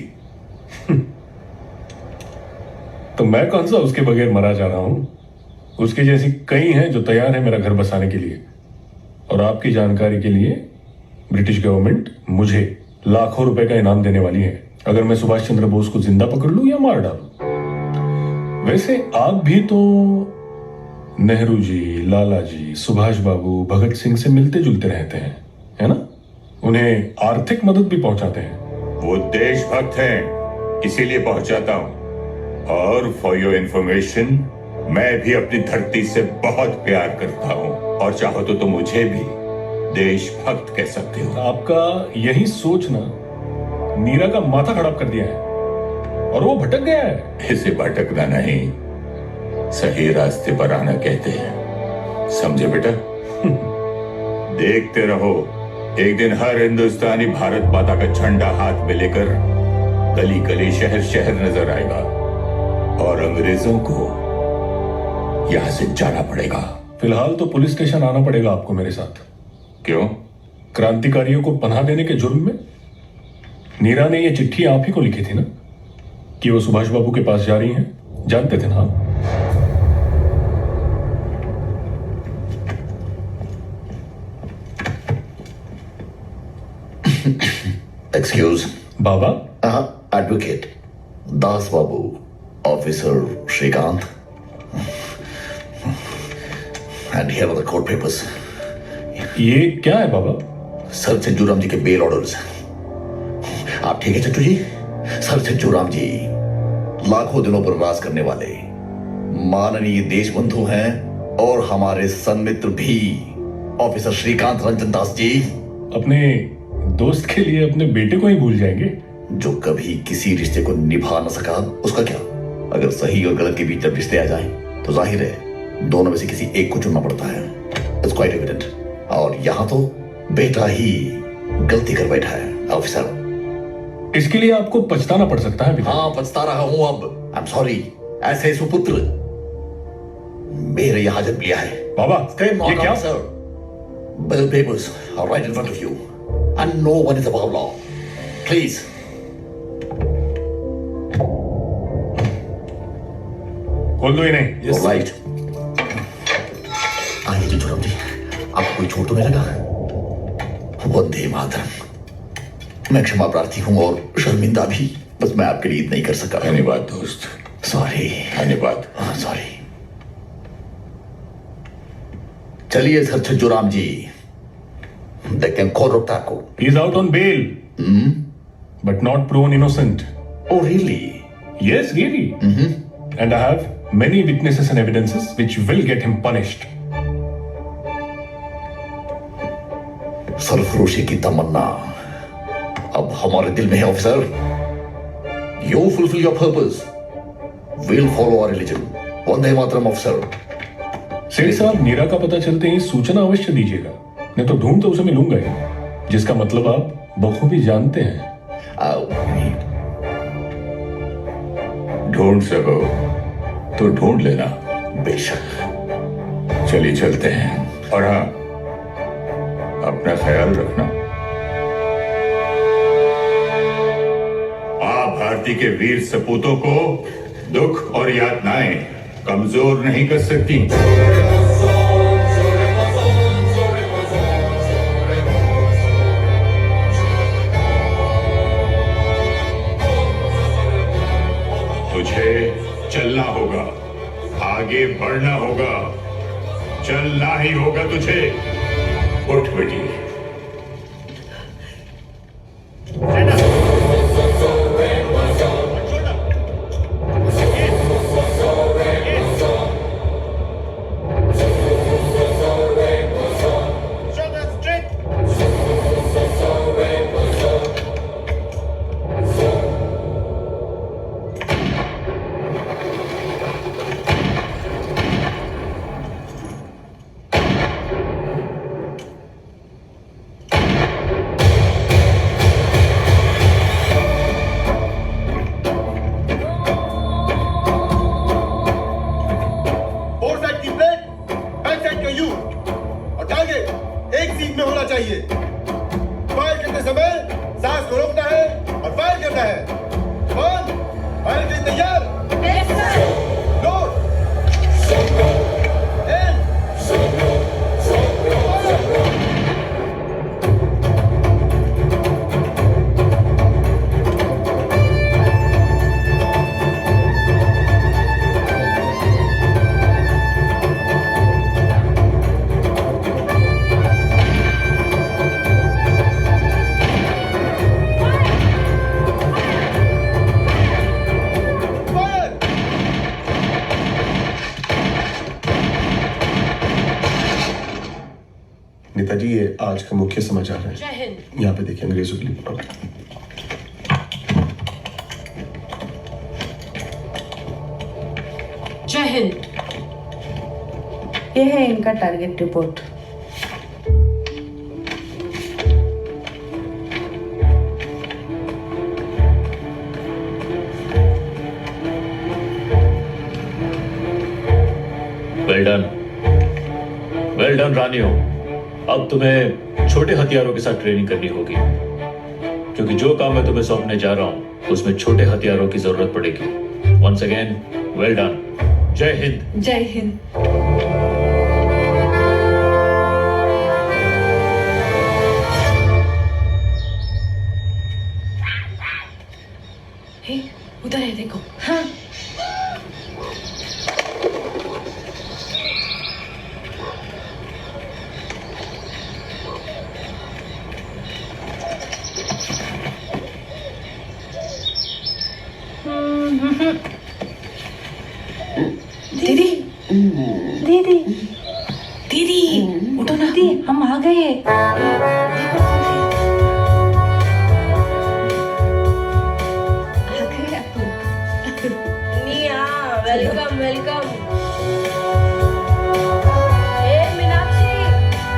तो मैं कौन सा उसके बगैर मरा जा रहा हूं? उसके जैसी कई हैं जो तैयार है मेरा घर बसाने के लिए। और आपकी जानकारी के लिए, ब्रिटिश गवर्नमेंट मुझे लाखों रुपए का इनाम देने वाली है अगर मैं सुभाष चंद्र बोस को जिंदा पकड़ लूं या मार डालूं। वैसे आप भी तो नेहरू जी, लाला जी, सुभाष बाबू, भगत सिंह से मिलते जुलते रहते हैं, है ना? उन्हें आर्थिक मदद भी पहुंचाते हैं। वो देशभक्त हैं, इसीलिए पहुंचाता हूं। और फॉर योर इंफॉर्मेशन, मैं भी अपनी धरती से बहुत प्यार करता हूं और चाहो तो तुम मुझे भी देशभक्त कह सकते हो। आपका यही सोचना नीरा का माथा खराब कर दिया है और वो भटक गया है। इसे भटकना नहीं, सही रास्ते पर आना कहते हैं, समझे बेटा? देखते रहो, एक दिन हर हिंदुस्तानी भारत माता का झंडा हाथ में लेकर गली गली, शहर शहर नजर आएगा और अंग्रेजों को यहां से जाना पड़ेगा। फिलहाल तो पुलिस स्टेशन आना पड़ेगा आपको मेरे साथ। क्यों? क्रांतिकारियों को पनाह देने के जुर्म में। नीरा ने ये चिट्ठी आप ही को लिखी थी ना कि वो सुभाष बाबू के पास जा रही हैं, जानते थे ना आप? एक्सक्यूज बाबा। Advocate Das Babu, officer Shrikant, and here are the court papers. ये क्या है बाबा? सर छज्जूराम जी के बेल ऑर्डर्स। आप ठीक है छज्जू जी? सर छज्जूराम जी लाखों दिनों पर राज करने वाले माननीय देश बंधु हैं और हमारे सन्मित्र भी, ऑफिसर श्रीकांत रंजन दास जी। अपने दोस्त के लिए अपने बेटे को ही भूल जाएंगे? जो कभी किसी रिश्ते को निभा न सका उसका क्या? अगर सही और गलत के बीच जब रिश्ते आ जाएं तो जाहिर है दोनों में से किसी एक को चुनना पड़ता है। It's quite evident. और यहाँ तो बेटा ही गलती कर बैठा है ऑफिसर। इसके लिए आपको पछताना पड़ सकता है। हाँ, पछता रहा हूं अब। I am sorry. ऐसे सुपुत्र मेरे यहाँ जन्म लिया है बाबा ये क्या sir bill papers are right in front of you and no one is above law please खोल दो इन्हें all right आइए चंचुराम जी आपको कोई छोड़ तो नहीं लगा वंदे मातरम मैं क्षमा प्रार्थी हूँ और शर्मिंदा भी बस मैं आपके लिए नहीं कर सका धन्यवाद दोस्त सॉरी धन्यवाद सॉरी चलिए सर छज्जूराम जी देखें कौन रोकता है आपको He is out on bail, but not proven innocent. Oh, really? Yes, really. And I have many witnesses and evidences which will get him punished. सरफरोशी की तमन्ना अब हमारे दिल में है officer You fulfill your purpose. We'll follow our religion. Vande Mataram officer सेठ साहब नीरा का पता चलते ही सूचना अवश्य दीजिएगा नहीं तो ढूंढ तो उसे मिलूंगा ही जिसका मतलब आप बखूबी जानते हैं ढूंढ सको तो ढूंढ लेना बेशक चलिए चलते हैं और हाँ अपना ख्याल रखना आप भारती के वीर सपूतों को दुख और यातनाएं कमजोर नहीं कर सकती तुझे चलना होगा आगे बढ़ना होगा चलना ही होगा तुझे उठ बेटी नेताजी ये आज का मुख्य समाचार है जय हिंद। यहाँ पे देखिए अंग्रेजों के लिए जय हिंद। ये है इनका टारगेट रिपोर्ट वेल डन रानियों अब तुम्हें छोटे हथियारों के साथ ट्रेनिंग करनी होगी क्योंकि जो काम मैं तुम्हें सौंपने जा रहा हूं उसमें छोटे हथियारों की जरूरत पड़ेगी वंस अगेन वेल डन जय हिंद जय हिंद। हे उधर है देखो हाँ दीदी दीदी दीदी उठो ना दी हम आ गए निया वेलकम वेलकम ए मीनाक्षी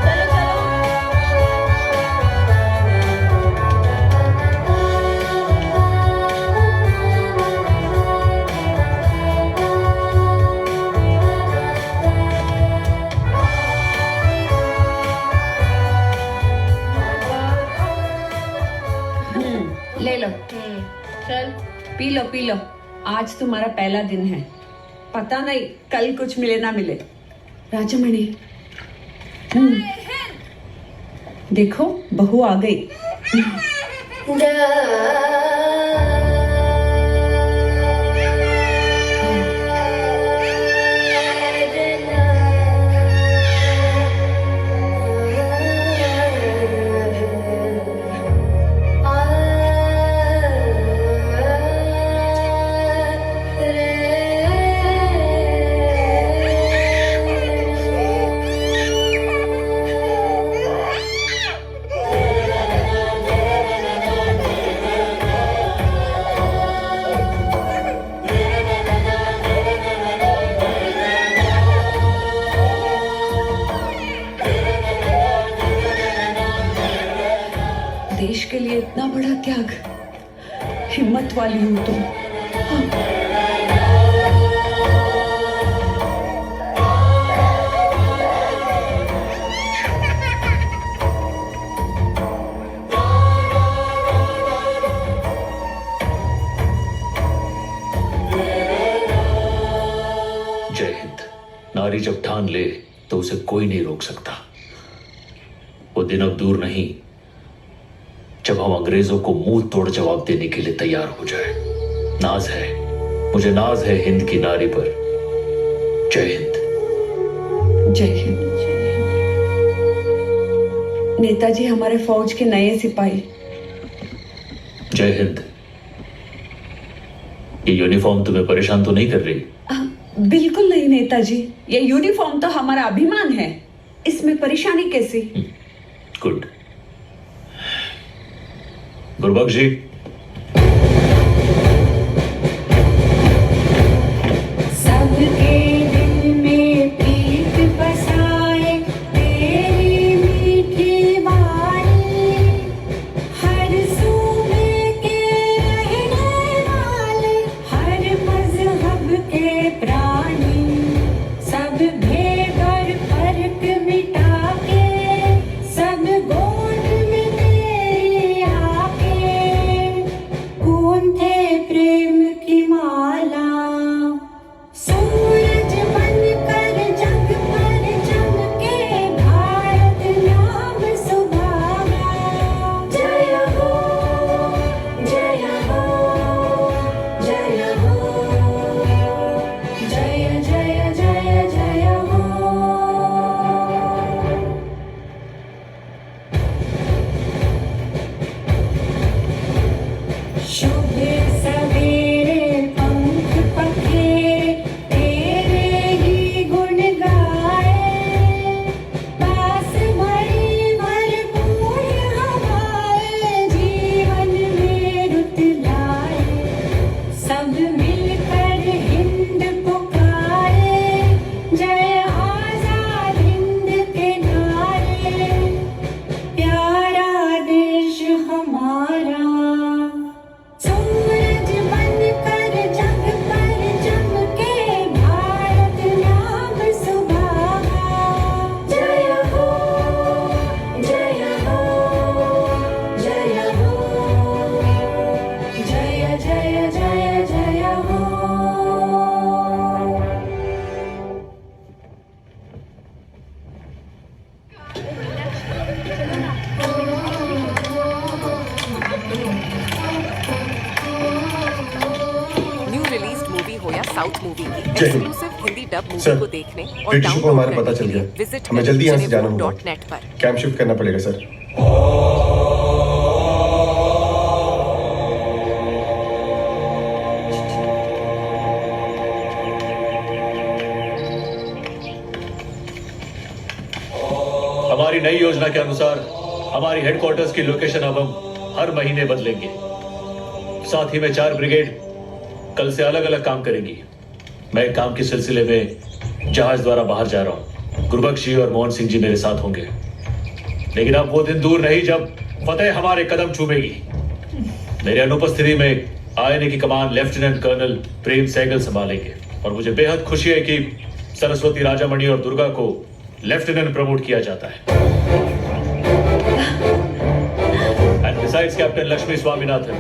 चलो चलो पी लो आज तुम्हारा पहला दिन है, पता नहीं कल कुछ मिले ना मिले। राजामणि, देखो बहू आ गई। देश के लिए इतना बड़ा त्याग, हिम्मत वाली हो तुम। जय हिंद। नारी जब ठान ले तो उसे कोई नहीं रोक सकता। वो दिन अब दूर नहीं जब हम अंग्रेजों को मुंह तोड़ जवाब देने के लिए तैयार हो जाए। नाज है, मुझे नाज है हिंद की नारी पर। जय हिंद। जय हिंद। नेताजी हमारे फौज के नए सिपाही। जय हिंद। ये यूनिफॉर्म तुम्हें परेशान तो नहीं कर रही? बिल्कुल नहीं नेताजी, ये यूनिफॉर्म तो हमारा अभिमान है, इसमें परेशानी कैसी? गुड। गुरबख्श जी, सबके दिल में प्रीत बसाए तेरी मीठी वाणी, हर सूबे के रहने वाले, हर मजहब के प्राणी, सब भेद और फर्क मिटा के, सब गोद में तेरी आके, गूंथे प्रेम की माला, सूरज बनकर जग पर चमके, भारत नाम सुभागा। जय हो, जय हो, जय हो, जय जय जय जय हो। शुभ सवेरे पंख पखेरे तेरे ही गुण गाए, पास भरी भरपूर हवाएं जीवन में रुत लाए, सब मिलकर हिंद पुकारे, जय आजाद हिंद के नारे, प्यारा देश हमारा, सूरज बनकर जग पर चमके, भारत नाम सुभागा। जय हो, जय हो, जय हो, जय जय जय जय हो। न्यू रिलीज्ड मूवी हो या साउथ मूवी की जय Hind. Exclusive Hindi dub movie sir, को देखने और ब्रिटिशों को हमारा पता चल गया। विजिट हमें जल्दी यहाँ से जाना होगा। .net पर। कैंप शिफ्ट करना पड़ेगा सर। हमारी नई योजना के अनुसार हमारी हेडक्वार्टर्स की लोकेशन अब हम हर महीने बदलेंगे। साथ ही में 4 ब्रिगेड कल से अलग अलग काम करेंगी। मैं एक काम के सिलसिले में जहाज द्वारा बाहर जा रहा हूँ। गुरबख्श जी और मोहन सिंह जी मेरे साथ होंगे। लेकिन अब वो दिन दूर नहीं जब फतेह हमारे कदम चूमेगी। मेरी अनुपस्थिति में आईएनए की कमान लेफ्टिनेंट कर्नल प्रेम सहगल संभालेंगे और मुझे बेहद खुशी है कि सरस्वती, राजामणि और दुर्गा को लेफ्टिनेंट प्रमोट किया जाता है। And besides captain Lakshmi Swaminathan,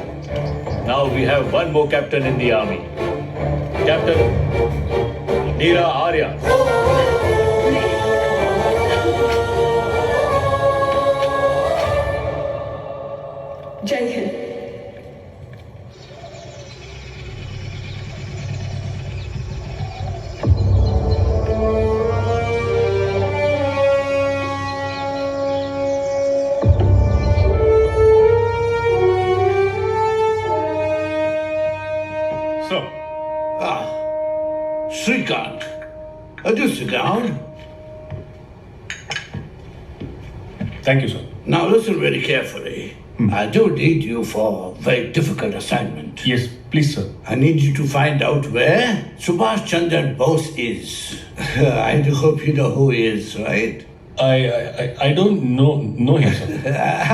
Now we have one more captain in the army. Captain Neera Arya. जय Hind. Srikant, do sit down. Thank you, sir. Now listen very carefully. I do need you for a very difficult assignment. Yes, please, sir. I need you to find out where Subhash Chandra Bose is. I do hope you know who he is, right? I don't know him, sir.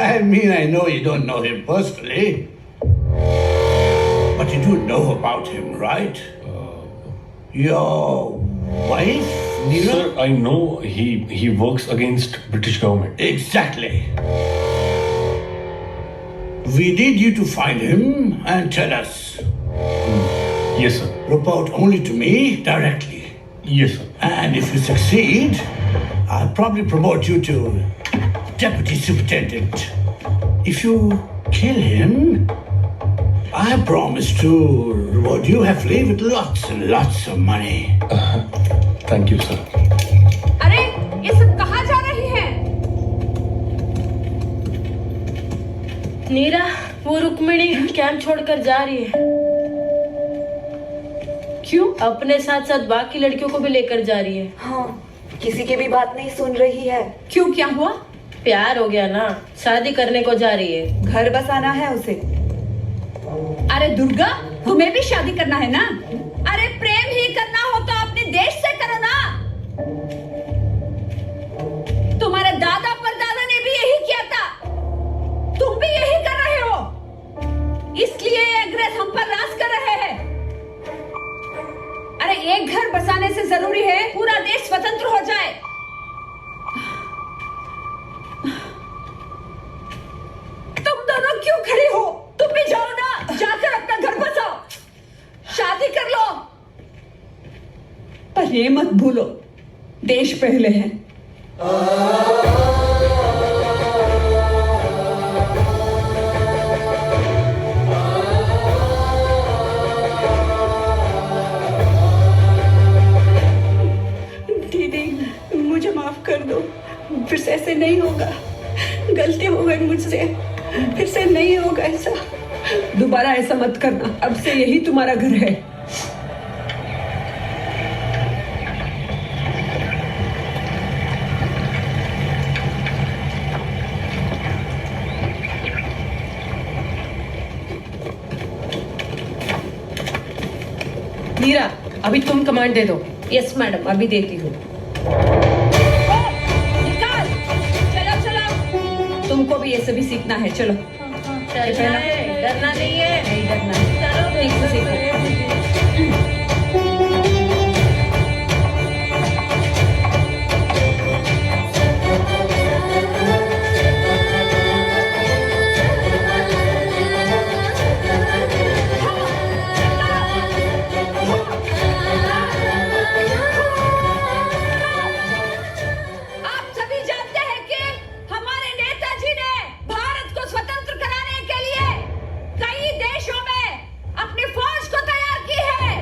I mean, I know you don't know him personally, but you do know about him, right? Your wife, Neera? Sir, I know he works against British government. Exactly. We need you to find him and tell us. Yes, sir. Report only to me directly. Yes, sir. And if you succeed, I'll probably promote you to deputy superintendent. If you kill him, I promise to reward you heavily with lots and lots of money. Thank you, sir. अरे ये सब कहाँ जा रही हैं? नीरा, वो रुक्मिणी कैंप छोड़कर जा रही है। क्यों? अपने साथ साथ बाकी लड़कियों को भी लेकर जा रही है। हाँ, किसी की भी बात नहीं सुन रही है। क्यों, क्या हुआ? प्यार हो गया ना, शादी करने को जा रही है। घर बसाना है उसे। अरे दुर्गा, तुम्हें भी शादी करना है ना? अरे प्रेम ही करना हो तो अपने देश से करो ना। तुम्हारे दादा परदादा ने भी यही किया था, तुम भी यही कर रहे हो, इसलिए ये अंग्रेज हम पर राज कर रहे हैं। अरे एक घर बसाने से जरूरी है पूरा देश स्वतंत्र हो जाए। तुम दोनों क्यों खड़ी हो? तुम भी जाओ ना, जाकर अपना घर बसाओ, शादी कर लो। पर ये मत भूलो, देश पहले है। दीदी, मुझे माफ कर दो, फिर से ऐसे नहीं होगा। गलती हो गई मुझसे, फिर से नहीं होगा ऐसा। दोबारा ऐसा मत करना, अब से यही तुम्हारा घर है। नीरा, अभी तुम कमांड दे दो। यस मैडम, अभी देती हूँ। निकाल, चलो चलो, तुमको भी ये सभी सीखना है। चलो डरना नहीं है। नहीं डरना है, चलो ठीक से सीखो। आप सभी जानते हैं कि हमारे नेताजी ने भारत को स्वतंत्र कराने के लिए कई देशों में अपनी फौज को तैयार की है।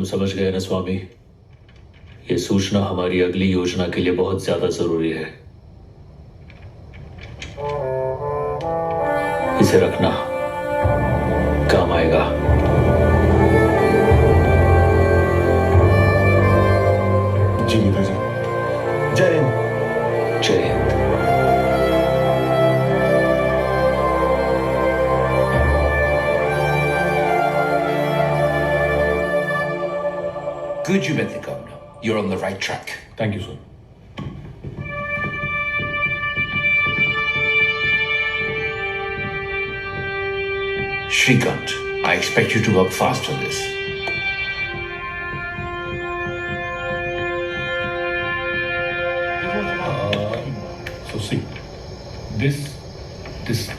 समझ गए ना स्वामी? ये सूचना हमारी अगली योजना के लिए बहुत ज्यादा जरूरी है। इसे रखना, काम आएगा। जी नेताजी। जय हिंद। जय Hind. Good, you met the governor. You're on the right track. Thank you, sir. Shrikant, I expect you to work fast on this. So see, this,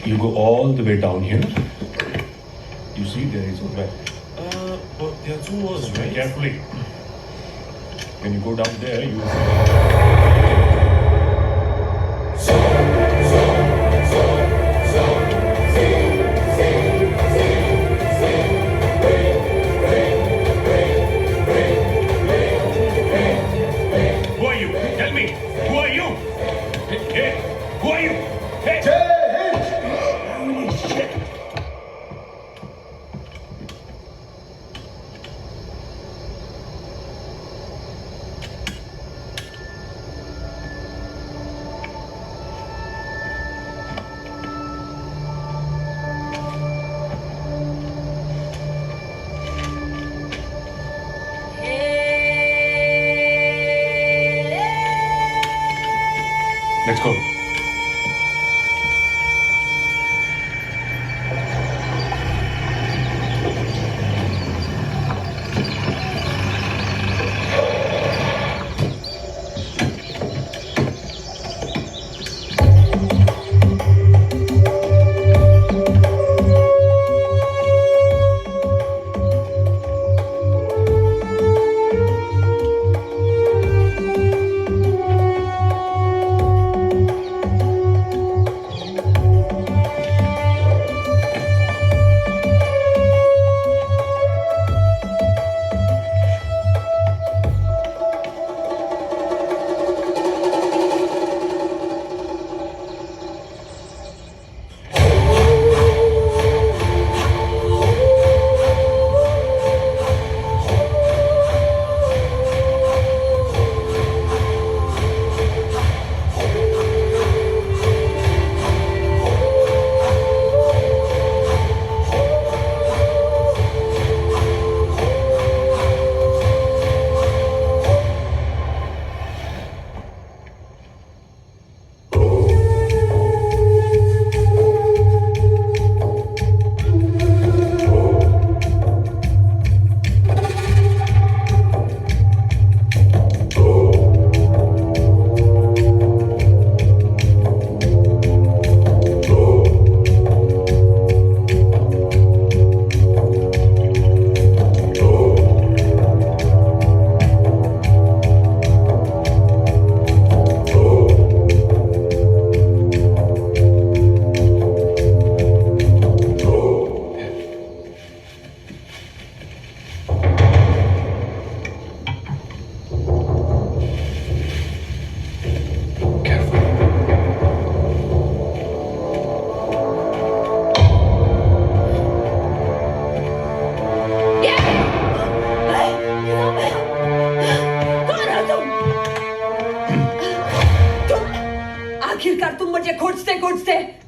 you go all the way down here. You see there is a well. But there are two walls, right? Carefully. When you go down there, you will Who are you? Tell me. Who are you? Hey, who are you? Hey. Holy shit. Let's go.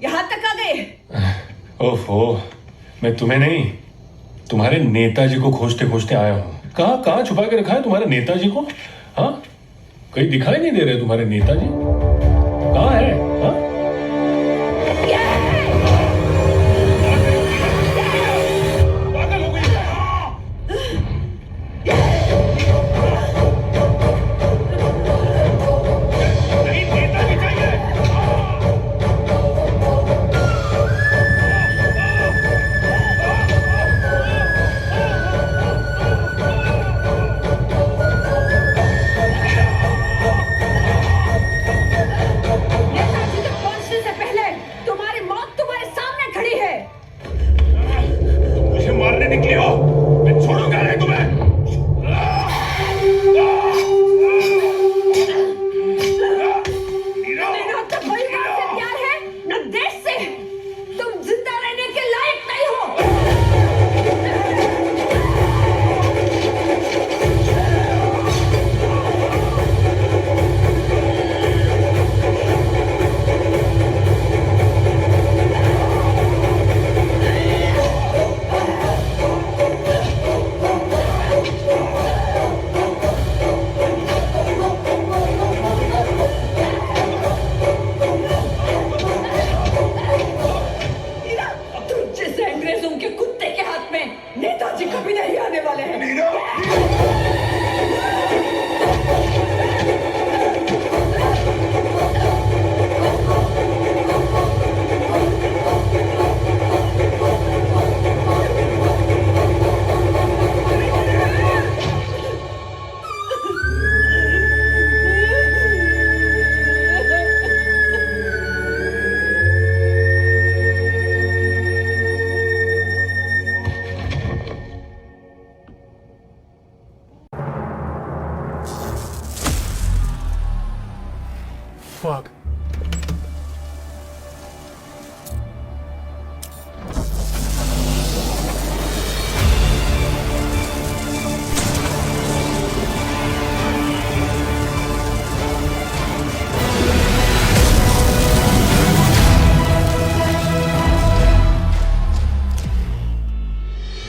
यहाँ तक आ गए। ओफो, मैं तुम्हें नहीं, तुम्हारे नेताजी को खोजते खोजते आया हूँ। कहाँ छुपा के रखा है तुम्हारे नेताजी को? हाँ, कहीं दिखाई नहीं दे रहे तुम्हारे नेताजी? कहाँ है? हाँ?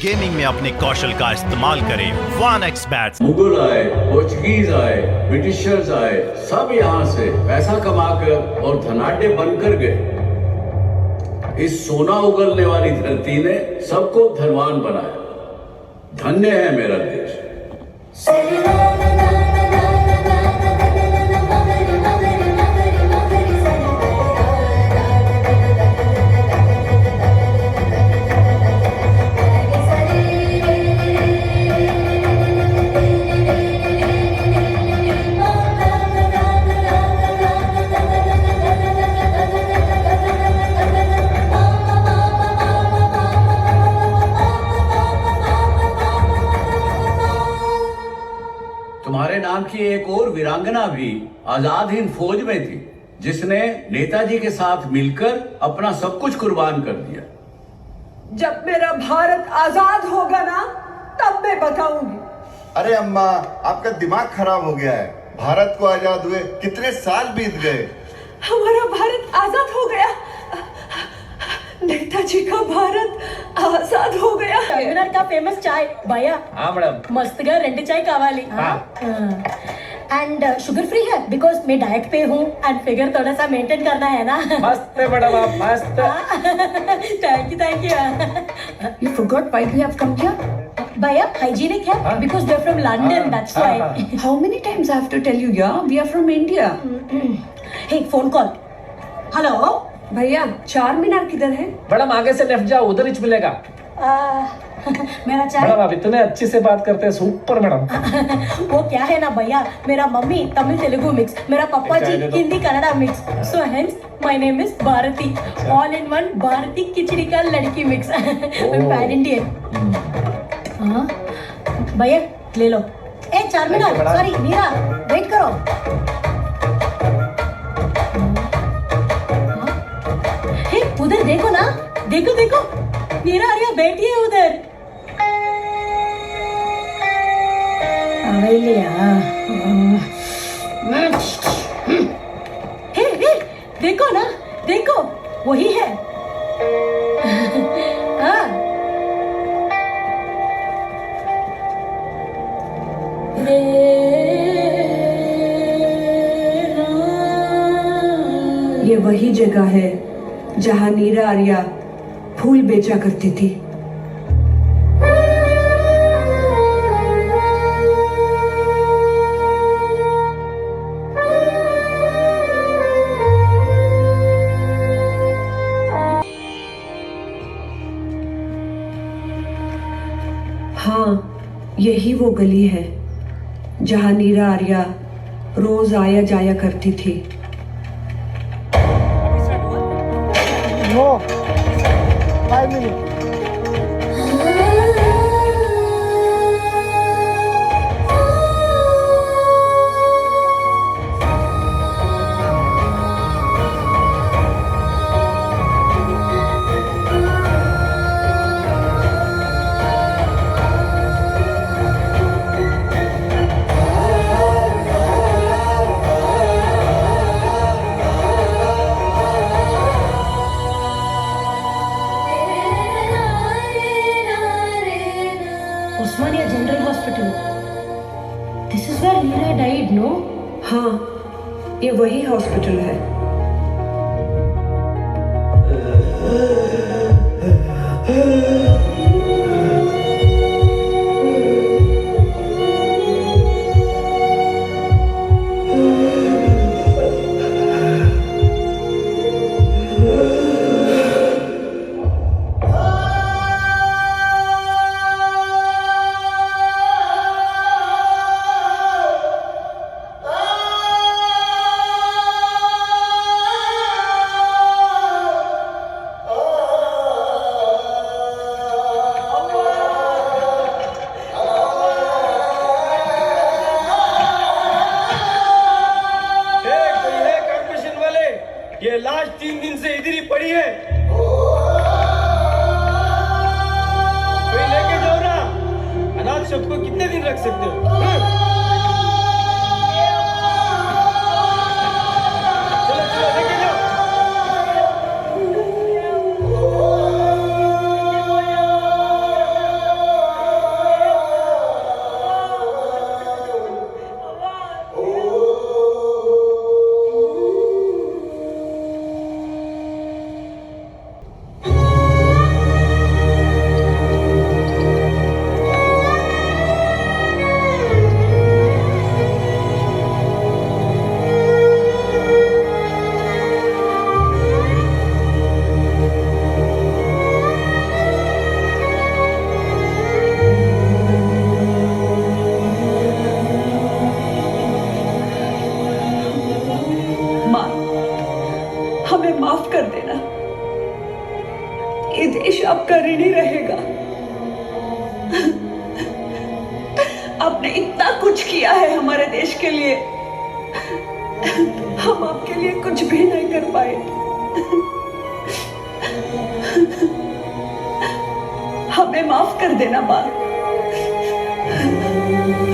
गेमिंग में अपने कौशल का इस्तेमाल करें 1xBet। मुगल आए, पोर्चुगीज आए, ब्रिटिशर्स आए, सब यहाँ से पैसा कमाकर और धनाढ्य बनकर गए। इस सोना उगलने वाली धरती ने सबको धनवान बनाया। धन्य है मेरा देश। तुम्हारे नाम की एक और वीरांगना भी आजाद हिंद फौज में थी, जिसने नेताजी के साथ मिलकर अपना सब कुछ कुर्बान कर दिया। जब मेरा भारत आजाद होगा ना, तब मैं बताऊंगी। अरे अम्मा, आपका दिमाग खराब हो गया है। भारत को आजाद हुए कितने साल बीत गए। हमारा भारत आजाद हो गया, नेताजी का भारत आजाद हो गया। चार्मिनार का फेमस चाय भैया। हाँ मैडम। मस्त गा 2 चाय कावाली। एंड शुगर फ्री है बिकॉज मैं डाइट पे हूँ एंड फिगर थोड़ा सा मेंटेन करना है ना। मस्त है मैडम आप, मस्त। Thank you. You forgot why we have come here? भैया hygienic है because they're from London, that's why. How many times I have to tell you, yeah? We are from India. एक फोन कॉल। हेलो भैया, चारमीनार किधर है? मैडम आगे से लेफ्ट जाओ, उधर ही मिलेगा। मेरा चाय। मैडम आप इतने अच्छे से बात करते हैं, सुपर मैडम। वो क्या है ना भैया, मेरा मम्मी तमिल तेलुगु मिक्स, मेरा पापा जी Hindi Kannada mix, so hence my name is Bharti, all in one Bharti khichdi का लड़की मिक्स। Pan Indian. हाँ भैया ले लो। ए चारमीनार, सॉरी मीरा, वेट करो। उधर देखो ना, देखो देखो मीरा आर्या बैठी है उधर। हे, देखो ना, देखो वही है। हाँ ये वही जगह है जहाँ नीरा आर्या फूल बेचा करती थी। हाँ, यही वो गली है जहाँ नीरा आर्या रोज आया जाया करती थी। No, 5 minutes. Osmania General Hospital. This is where Neera died, no? हाँ, ये वही हॉस्पिटल है। ये लास्ट 3 दिन से इधर ही पड़ी है। कोई लेके जाओ ना। अनाथ शब्द को कितने दिन रख सकते हो? चलो चलो लेके जाओ। ये देश आपका ऋणी रहेगा। आपने इतना कुछ किया है हमारे देश के लिए, हम आपके लिए कुछ भी नहीं कर पाए। हमें माफ कर देना माँ,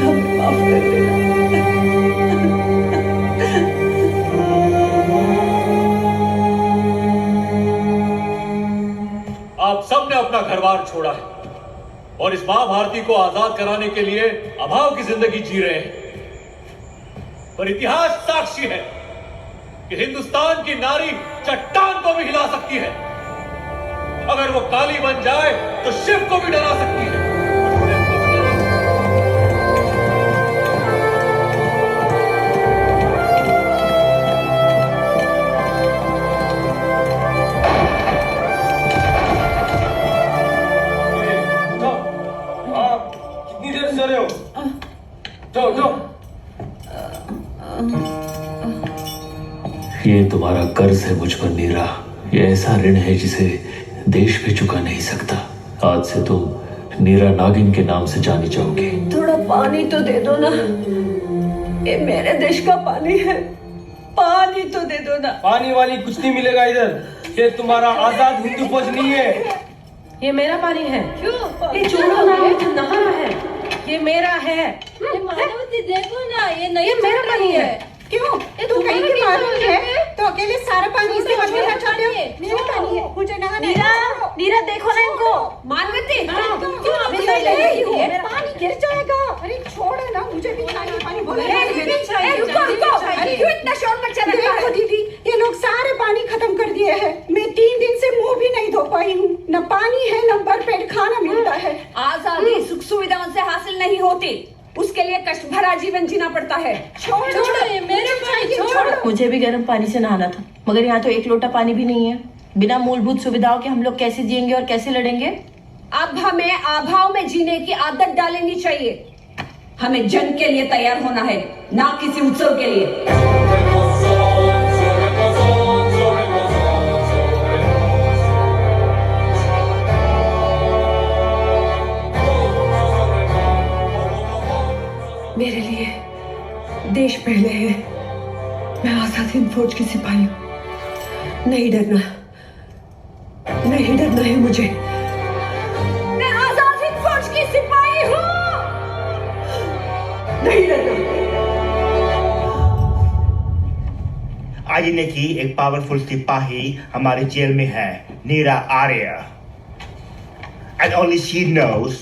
हमें माफ कर देना। आप सबने अपना घरबार छोड़ा है और इस मां भारती को आजाद कराने के लिए अभाव की जिंदगी जी रहे हैं, पर इतिहास साक्षी है कि हिंदुस्तान की नारी चट्टान को भी हिला सकती है। अगर वो काली बन जाए तो शिव को भी डरा सकती है। कितनी देर से रहे हो? जाओ जाओ। ये तुम्हारा कर्ज है मुझ पर नीरा, ये ऐसा ऋण है जिसे देश भी चुका नहीं सकता। आज से तुम नीरा नागिन के नाम से जानी जाओगी। थोड़ा पानी तो दे दो ना, ये मेरे देश का पानी है, पानी तो दे दो ना। पानी वाली कुछ नहीं मिलेगा इधर, ये तुम्हारा आजाद हिंदू फौज नहीं है। ये मेरा पानी है। क्यों? ये छोड़ो ना, ये नहाना है, ये मेरा है। मायावती देखो ना, ये नहीं, ये मेरा पानी है। क्यों? तू कहीं की मालूम है तो अकेले सारा पानी इस्तेमाल करना चाहते हो? मेरा पानी है, मुझे नहाना है। नीरा, नीरा देखो ना इनको। मानवती, क्यों आप ले रही हो? पानी गिर जाएगा। अरे छोड़ ना, मुझे भी चाहिए पानी। रुको रुको, क्यों इतना शोर मचा रहे हो? देखो दीदी, ये लोग सारे पानी खत्म कर दिए हैं। मैं 3 दिन से मुंह भी नहीं धो पाई हूँ। न पानी है न भरपेट खाना मिलता है। आजादी सुख सुविधाओं से हासिल नहीं होती, उसके लिए कष्ट भरा जीवन जीना पड़ता है। छोड़ो, ये मेरे पानी छोड़ो। मुझे भी गर्म पानी से नहाना था, मगर यहाँ तो 1 लोटा पानी भी नहीं है। बिना मूलभूत सुविधाओं के हम लोग कैसे जिएंगे और कैसे लड़ेंगे? अब हमें अभाव में जीने की आदत डालनी चाहिए। हमें जंग के लिए तैयार होना है, ना किसी उत्सव के लिए। मेरे लिए देश पहले है। मैं आजाद हिंद फौज की सिपाही हूँ। नहीं डरना, नहीं डरना है मुझे। मैं आजाद हिंद फौज की सिपाही हूँ। नहीं डरना। आईने की एक पावरफुल सिपाही हमारे जेल में है, नीरा आर्य। And only she knows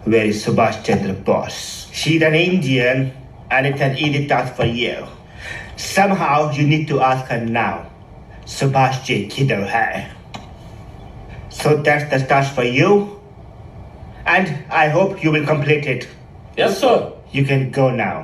where is Subhash Chandra Bose. She's an Indian and it's an easy task for you. Somehow you need to ask her now. Subhash Ji kidhar hai? So that's the task for you. And I hope you will complete it. Yes, sir. You can go now.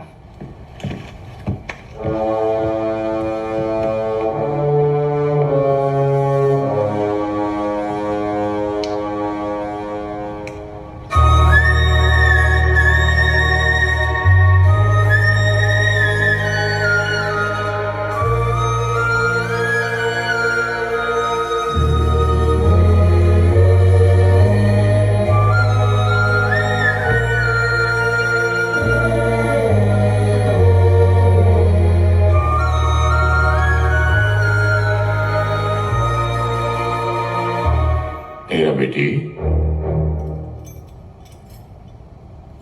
मेरा बेटी,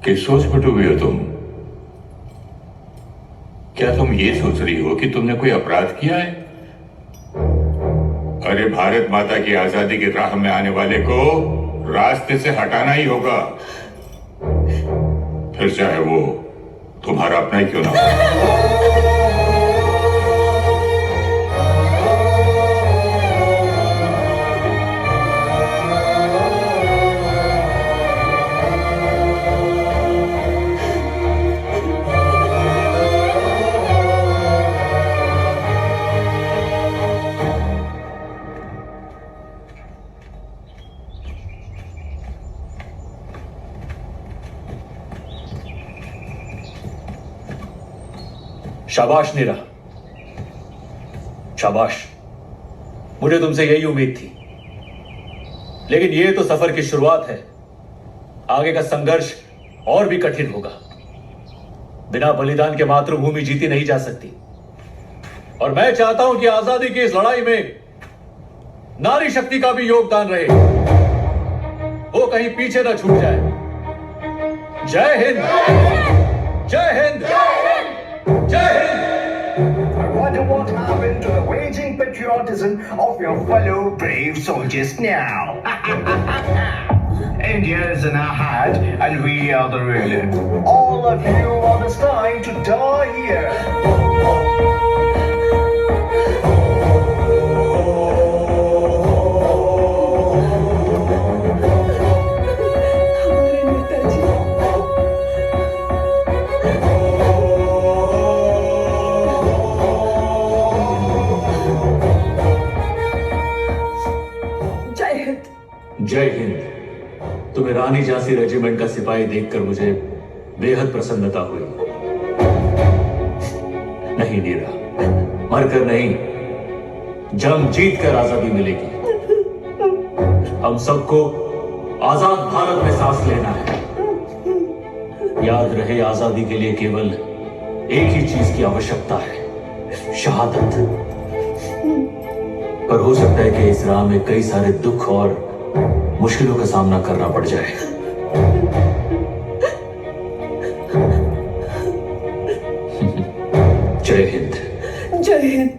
किस सोच में डूबी हो तुम? क्या तुम ये सोच रही हो कि तुमने कोई अपराध किया है? अरे भारत माता की आजादी की राह में आने वाले को रास्ते से हटाना ही होगा, फिर चाहे वो तुम्हारा अपना ही क्यों ना हो। शाबाश नीरा, शाबाश। मुझे तुमसे यही उम्मीद थी। लेकिन ये तो सफर की शुरुआत है। आगे का संघर्ष और भी कठिन होगा। बिना बलिदान के मातृभूमि जीती नहीं जा सकती। और मैं चाहता हूं कि आजादी की इस लड़ाई में नारी शक्ति का भी योगदान रहे, वो कहीं पीछे न छूट जाए। जय हिंद, जय हिंद, जय Hind. I wonder what happened to the raging patriotism of your fellow brave soldiers now. India is in our heart and we are the ruler. All of you are destined to die here. जय हिंद। तुम्हें रानी झांसी रेजिमेंट का सिपाही देखकर मुझे बेहद प्रसन्नता हुई। नहीं नीरा, मरकर नहीं, जंग जीतकर आजादी मिलेगी। हम सबको आजाद भारत में सांस लेना है। याद रहे, आजादी के लिए केवल एक ही चीज की आवश्यकता है, शहादत। पर हो सकता है कि इस राह में कई सारे दुख और मुश्किलों का सामना करना पड़ जाए। जय हिंद, जय हिंद।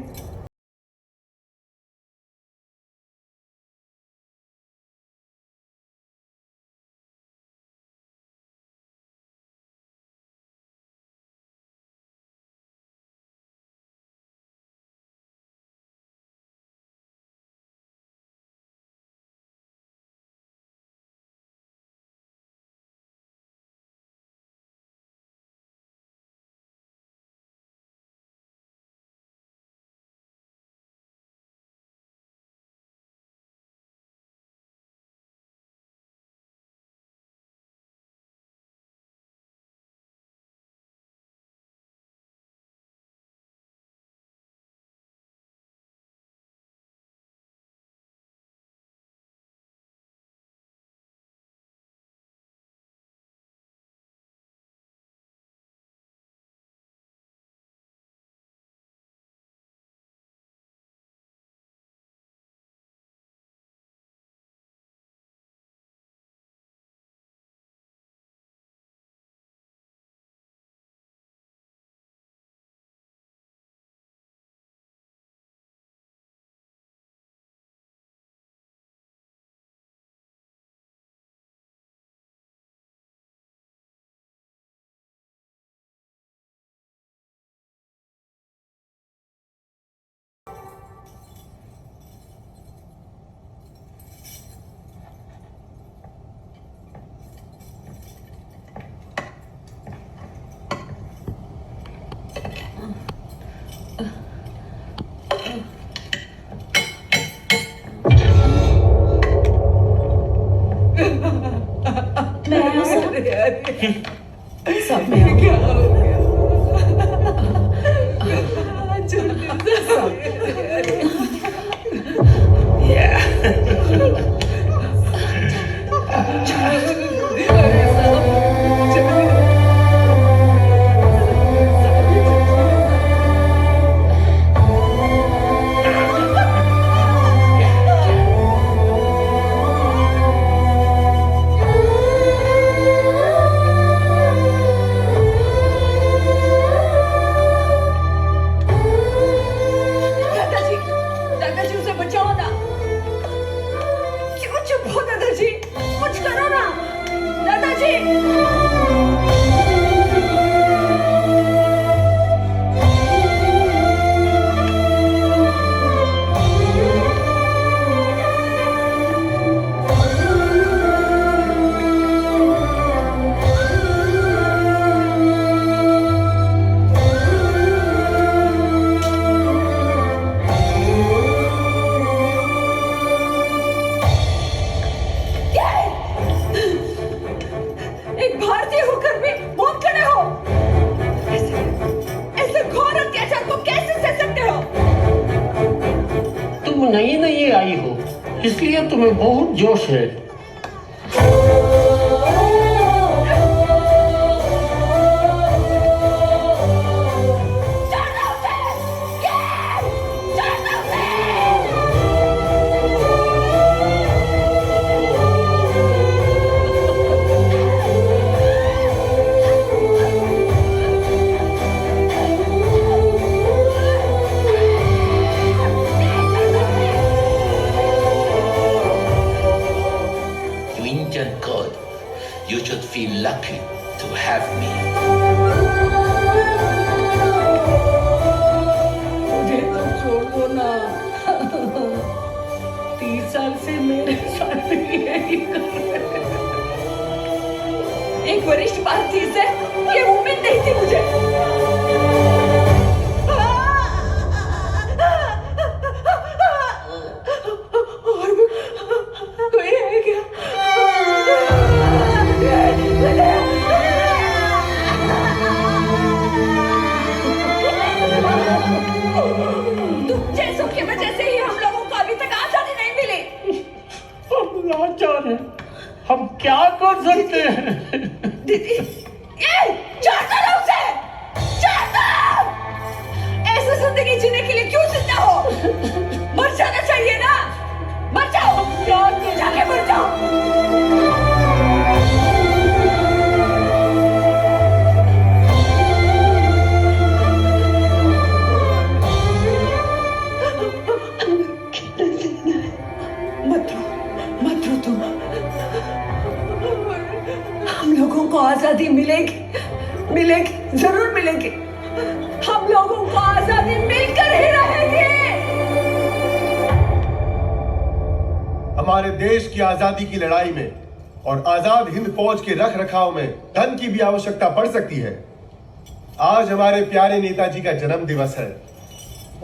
सब में क्या हो इसलिए तुम्हें बहुत जोश है। You should feel lucky to have me. मुझे तो छोड़ दो ना। 30 साल से मेरे साथ यही कर रहे हैं। एक वरिष्ठ भारतीय से ये उम्मीद नहीं थी मुझे। और भी कोई है क्या? तुम जैसों की वजह से ही हम लोगों को अभी तक आजादी नहीं मिली। हम लाचार हैं, हम क्या कर सकते हैं? दीदी, ये छोड़ दो ना उसे, छोड़ दो। ऐसे जिंदगी जीने के लिए क्यों जिंदा हो? मर जाना चाहिए ना, मर जाओ, जाके मर जाओ। हम लोगों को आजादी मिलेगी, मिलेगी, जरूर मिलेगी। हम लोगों को आजादी मिलकर ही रहेगी। हमारे देश की आजादी की लड़ाई में और आजाद हिंद फौज के रख रखाव में धन की भी आवश्यकता पड़ सकती है। आज हमारे प्यारे नेताजी का जन्म दिवस है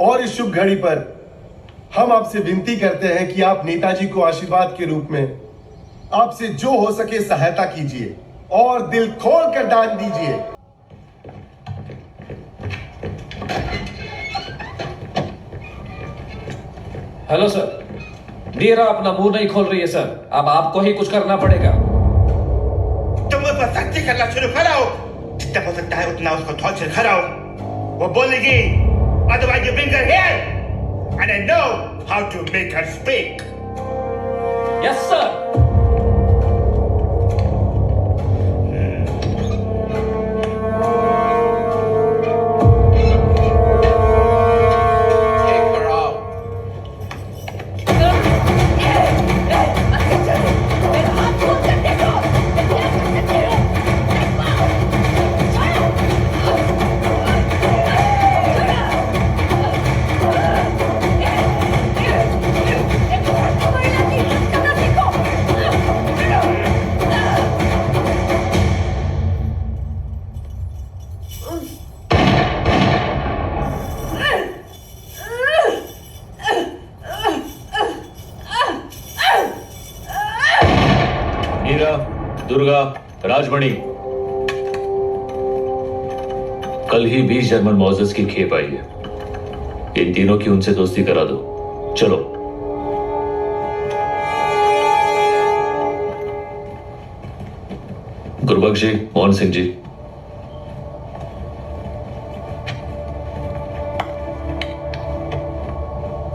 और इस शुभ घड़ी पर हम आपसे विनती करते हैं कि आप नेताजी को आशीर्वाद के रूप में आपसे जो हो सके सहायता कीजिए और दिल खोल कर दान दीजिए। हेलो सर, नीरा अपना मुंह नहीं खोल रही है सर, अब आपको ही कुछ करना पड़ेगा। तुम उस पर सख्ती करना शुरू कराओ, जितना हो सकता है उतना उसको टॉर्चर कराओ। वो बोलेगी, otherwise you bring her here, and I know how to make her speak. Yes sir. Durga, Rajmani, कल ही 20 जर्मन मॉजर्स की खेप आई है। इन तीनों की उनसे दोस्ती करा दो। चलो। गुरबख्श जी, मोहन सिंह जी,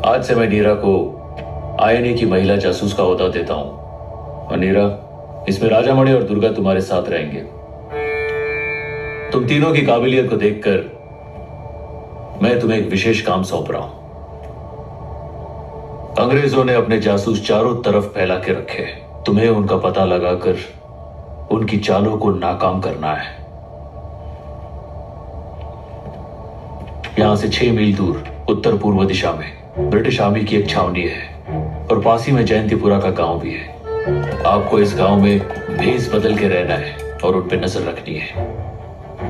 आज से मैं नीरा को आईएनए की महिला जासूस का ओहदा देता हूं। और नीरा, इसमें राजामणि और दुर्गा तुम्हारे साथ रहेंगे। तुम तीनों की काबिलियत को देखकर मैं तुम्हें एक विशेष काम सौंप रहा हूं। अंग्रेजों ने अपने जासूस चारों तरफ फैला के रखे। तुम्हें उनका पता लगाकर उनकी चालों को नाकाम करना है। यहां से 6 मील दूर उत्तर पूर्व दिशा में ब्रिटिश आर्मी की एक छावनी है और पास ही में जयंतीपुरा का गांव भी है। आपको इस गांव में भेस बदल के रहना है और उन पर नजर रखनी है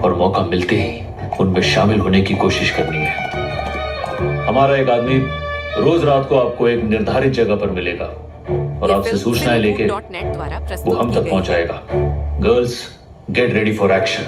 और मौका मिलते ही उनमें शामिल होने की कोशिश करनी है। हमारा एक आदमी रोज रात को आपको एक निर्धारित जगह पर मिलेगा और आपसे सूचनाएं लेके वो हम तक पहुंचाएगा। Girls, get ready for action.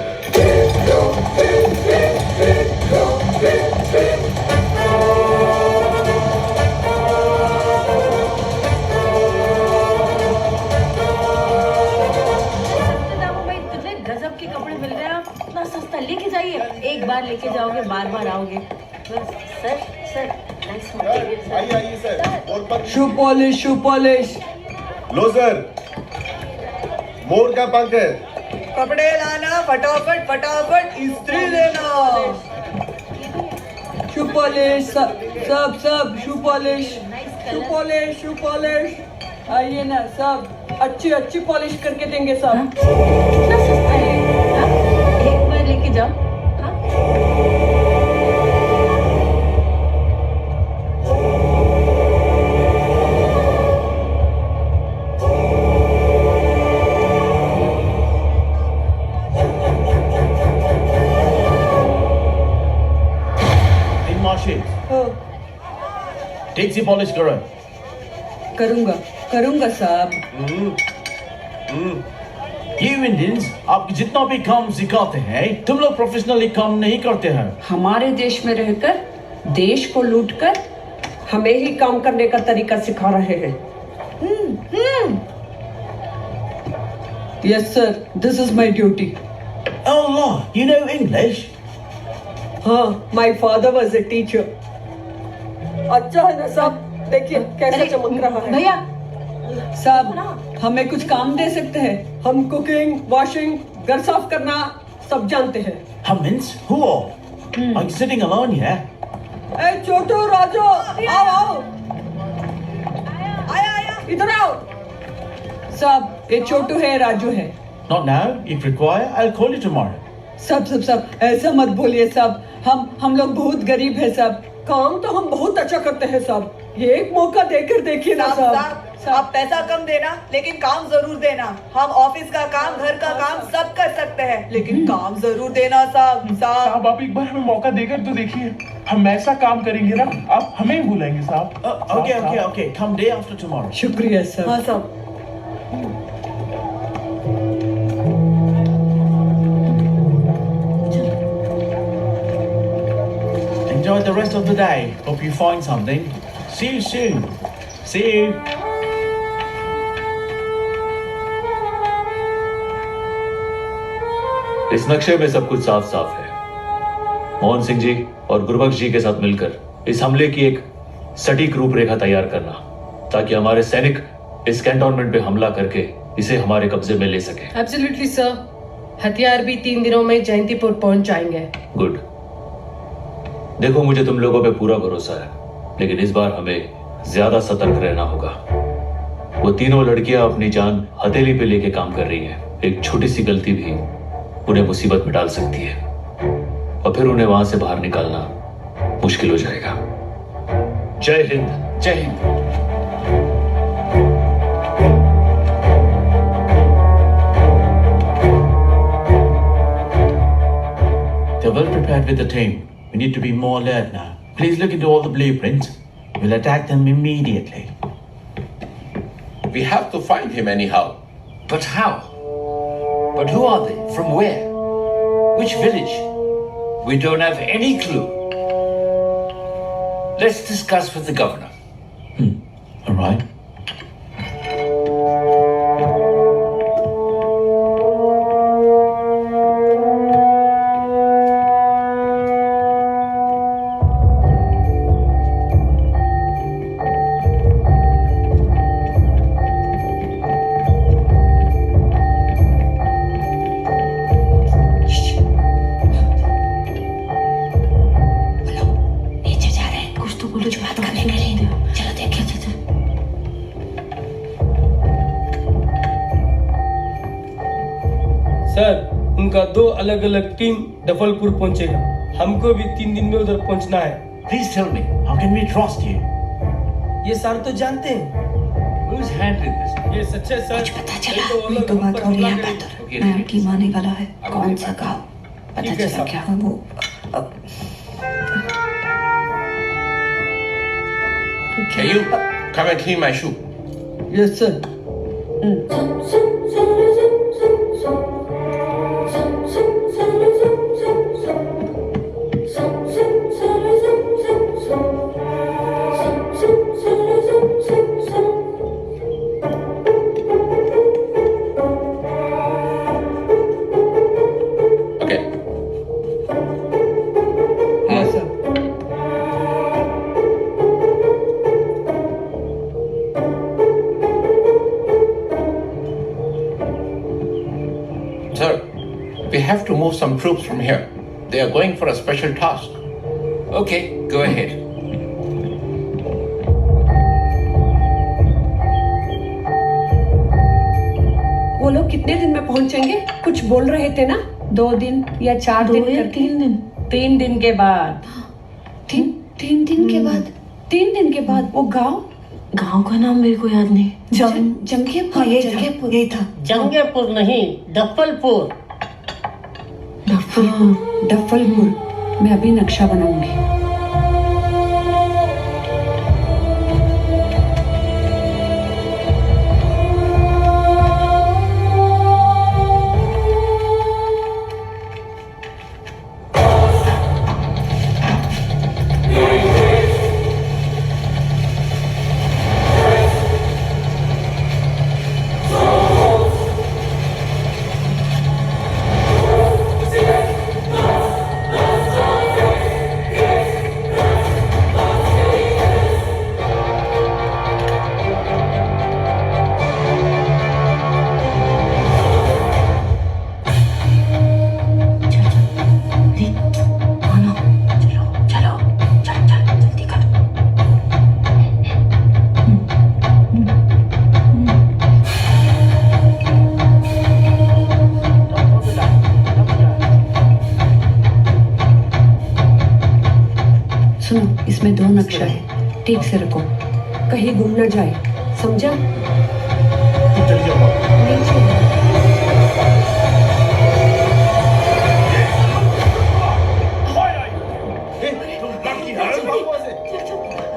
बार लेके जाओगे बार बार आओगे। बस सर सर नाइस मटेरियल। आइए आइए सर। और पर शू पॉलिश। लो सर, मोर का पंख है। कपड़े लाना, फटाफट फटाफट इस्त्री लेना। शू पॉलिश सब शू पॉलिश। आइए ना सब अच्छी पॉलिश करके देंगे सब। कितना सस्ता है। हाँ? एक बार लेके जाओ। हाँ? ठीक सी पॉलिश करो। करूंगा साहब। ये इंडियंस आपको जितना भी काम सिखाते हैं, तुम लोग प्रोफेशनली काम नहीं करते हैं। हमारे देश में रहकर देश को लूटकर हमें ही काम करने का तरीका सिखा रहे हैं। Yes sir, this is my duty. Oh Lord, you know English? हाँ, my father was a teacher. अच्छा है ना साहब, देखिए कैसे चमक रहा है। भैया साहब हमें कुछ काम दे सकते हैं? हम कुकिंग, वॉशिंग, घर साफ करना सब जानते हैं। Humans? Who all? Are you sitting alone here? ए छोटू, राजू, आओ। आया, इधर आओ। साहब ये छोटू है, राजू है। Not now. If required, I'll call you tomorrow. सब ऐसा मत बोलिए साहब। हम लोग बहुत गरीब है साहब। काम तो हम बहुत अच्छा करते हैं साहब। ये एक मौका देकर देखिए ना साहब। आप पैसा कम देना, लेकिन काम जरूर देना। हम ऑफिस का काम, घर का काम सब कर सकते हैं, लेकिन काम जरूर देना साहब। साहब आप एक बार हमें मौका देकर तो देखिए। हम ऐसा काम करेंगे ना, आप हमें ही बुलाएंगे साहब। Okay. Come day after tomorrow. शुक्रिया सर। हाँ साहब। Enjoy the rest of the day. Hope you find something. See you soon. See you. इस नक्शे में सब कुछ साफ साफ है। मोहन सिंह जी और गुरबख्श जी के साथ मिलकर इस हमले की एक सटीक रूपरेखा तैयार करना, ताकि हमारे सैनिक इस कैंटोनमेंट पे हमला करके इसे हमारे कब्जे में ले सके। Absolutely sir. हथियार भी 3 दिनों में जयंतीपुर पहुंच जाएंगे। गुड। देखो मुझे तुम लोगों पे पूरा भरोसा है, लेकिन इस बार हमें ज्यादा सतर्क रहना होगा। वो तीनों लड़कियां अपनी जान हथेली पे लेके काम कर रही हैं। एक छोटी सी गलती भी उन्हें मुसीबत में डाल सकती है, और फिर उन्हें वहां से बाहर निकालना मुश्किल हो जाएगा। जय हिंद। जय Hind. They're well prepared with the team. We need to be more alert now. Please look into all the blueprints. We'll attack them immediately. We have to find him anyhow. But how? But who are they? From where? Which village? We don't have any clue. Let's discuss with the governor. All right. Sir उनका 2 अलग अलग टीम दफलपुर पहुंचेगा। हमको भी 3 दिन में उधर पहुंचना है। Please tell me, how can we trust you? ये सर तो जानते हैं। Who's handling this? ये सच्चे सर। कुछ पता चला? ये तो बात हो रही है बेहतर। मैं की माने वाला है। कौन सा गाँव? पता चला क्या वो? Can you come and clean my shoe? Yes sir. Okay. they have to move some troops from here. They are going for a special task. Okay, go ahead. वो लोग कितने दिन में पहुंचेंगे? कुछ बोल रहे थे ना, 2 दिन या 4 दिन या 3 दिन? 3 दिन के बाद। 3 दिन के बाद? 3 दिन के बाद वो गांव का नाम मेरे को याद नहीं। जंगीपुर। यही था। जंगीपुर नहीं, डफलपुर। डफलपुर। मैं अभी नक्शा बनाऊंगी। इसमें 2 नक्शा है, ठीक से रखो, कहीं गुम न जाए, समझा?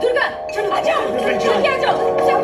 दुर्गा, चलो आ जाओ, जल्दी आ जाओ, सब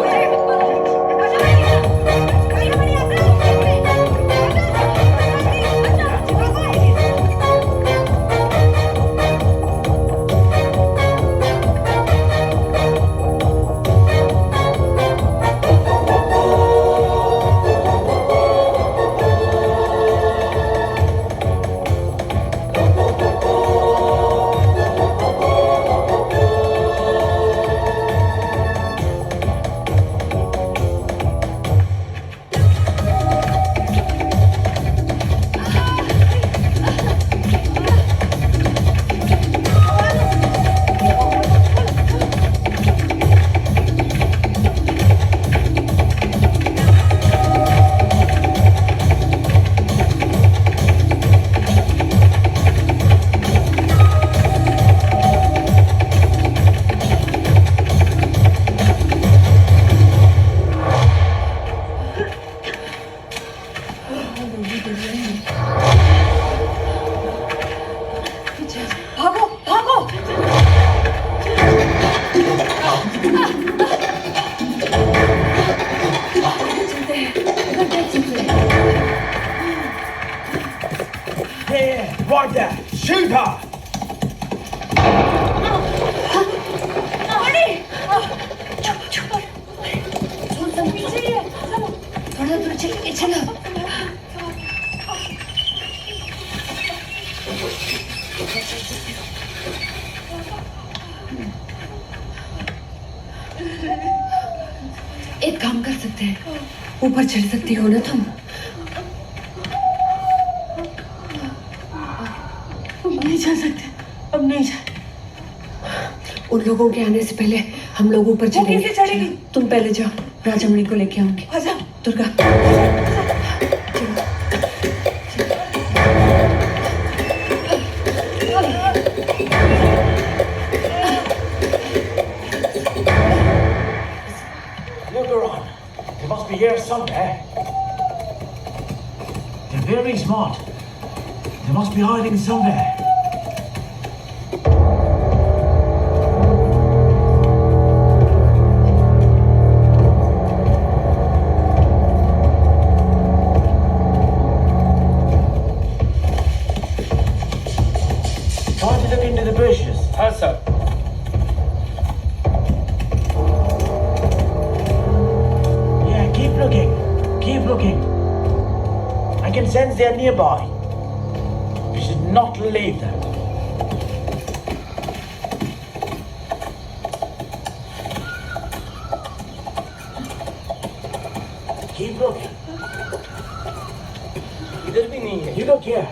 भागो भागो। Yeah, right there. Shoot her. थोड़ा दूर चलेंगे, चलो। एक काम कर सकते हैं, ऊपर चढ़ सकती हो ना तुम? नहीं जा सकते, अब नहीं जा। उन लोगों के आने से पहले हम लोग ऊपर चलेंगे। कैसे चढ़ेगी? तुम पहले जाओ, राजामणि को लेके आऊंगी। आजा Durga. Look around. They must be here somewhere. They're very smart. They must be hiding somewhere. Try to look into the bushes. हाँ sir. Yeah, keep looking. Keep looking. I can sense they're nearby. We should not leave them. Keep looking. इधर भी नहीं है। You look here.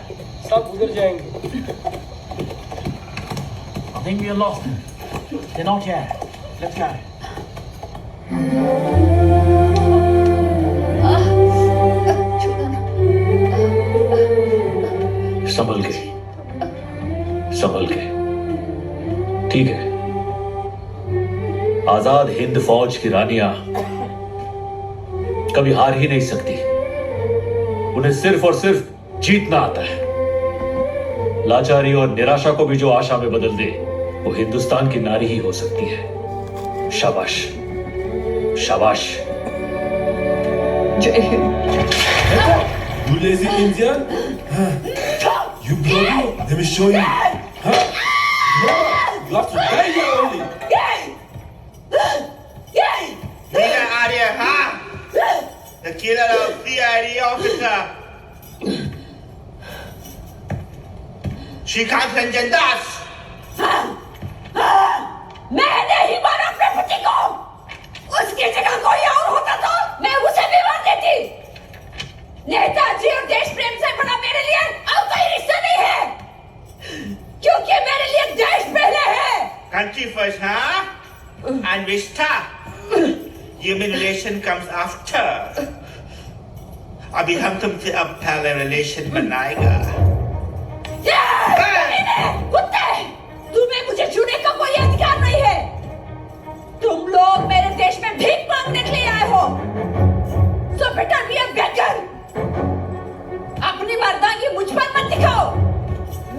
सब उधर जाएंगे। I think we are lost. They're not here. Let's go. संभल के, संभल के। ठीक है। आजाद हिंद फौज की रानियां कभी हार ही नहीं सकती। उन्हें सिर्फ और सिर्फ जीतना आता है। लाचारी और निराशा को भी जो आशा में बदल दे, वो हिंदुस्तान की नारी ही हो सकती है। शाबाश, शाबाश। जय Hind. You lazy Indian? Huh? You bloody? Let me show you. Huh? No, you have to die here only. Nina Arya, huh? The killer of CID officer. Shrikant Ranjan Das. मैं नहीं मारा अपने पति को। उसकी जगह कोई और होता तो मैं उसे भी मार देती। नेताजी और देश प्रेम से बड़ा मेरे लिए अब कोई रिश्ता नहीं है, क्योंकि मेरे लिए देश पहले है। Country first, huh? And Vista. Human relation comes after. अभी हम तुमसे अब पहले रिलेशन बनाएगा। कुत्ते, तुम्हें मुझे छूने का कोई अधिकार नहीं है। तुम लोग मेरे देश में भीख मांगने के लिए आए हो। So better be a beggar. अपनी मर्दानगी मुझ पर मत दिखाओ।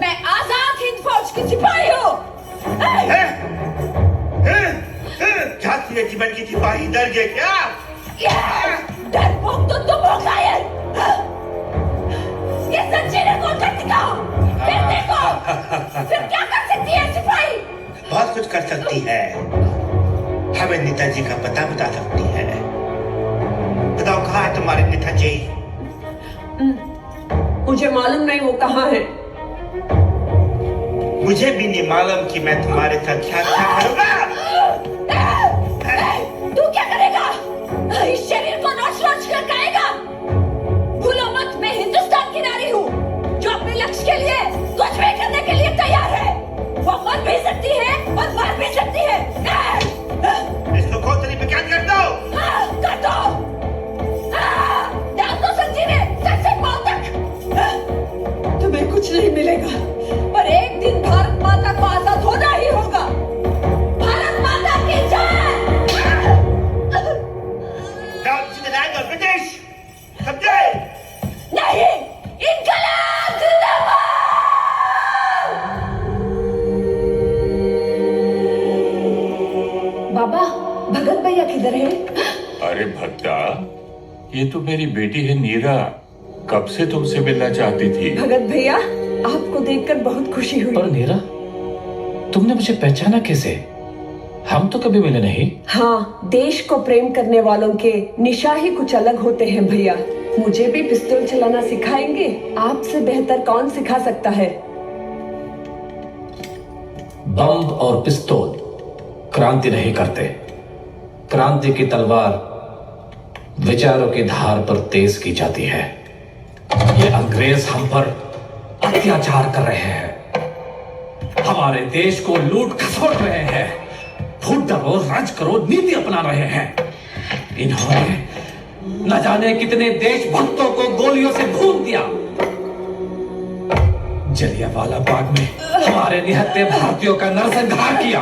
मैं आजाद हिंद फौज की सिपाही हूँ। जातीय जीवन की सिपाही डर गए क्या? डरपोक तो तुम हो शायद। ये जंजीरें खोलकर दिखाओ। फिर देखो, फिर क्या कर सकती है सिपाही? बहुत कुछ कर सकती है। हमें नेताजी का पता बता सकती है। बताओ कहाँ है तुम्हारे नेताजी? मुझे मालूम नहीं वो कहाँ है। मुझे भी नहीं मालूम कि मैं तुम्हारे साथ क्या करूँगा। तू क्या करेगा? इस शरीर को नोच-नोच कर खाएगा। भूलो मत, मैं हिंदुस्तान की नारी हूँ, जो अपने लक्ष्य के लिए कुछ भी करने के लिए तैयार है। वो मर भी सकती है और मार भी सकती है। इसको खोतरी में क्या कर दो? कर दो। डाल दो जंजीरें सर से पांव तक। तुम्हें कुछ नहीं मिलेगा, पर एक दिन भारत माता को आजाद होना ही होगा। भारत माता की जय। Down to the land of British. समझे? नहीं, इनकलाब जिंदाबाद। बाबा, भगत भैया किधर है? अरे भक्ता, ये तो मेरी बेटी है नीरा। कब से तुमसे मिलना चाहती थी। भगत भैया, आपको देखकर बहुत खुशी हुई। पर नीरा, तुमने मुझे पहचाना कैसे? हम तो कभी मिले नहीं। हाँ, देश को प्रेम करने वालों के निशा ही कुछ अलग होते हैं भैया। मुझे भी पिस्तौल चलाना सिखाएंगे? आपसे बेहतर कौन सिखा सकता है? बम और पिस्तौल क्रांति नहीं करते। क्रांति की तलवार विचारों की धार पर तेज की जाती है। ये अंग्रेज हम पर अत्याचार कर रहे हैं, हमारे देश को लूट खसोट रहे हैं, फूट डरो राज करो नीति अपना रहे हैं। इन्होंने न जाने कितने देशभक्तों को गोलियों से भून दिया। जलियांवाला बाग में हमारे निहत्थे भारतीयों का नरसंहार किया।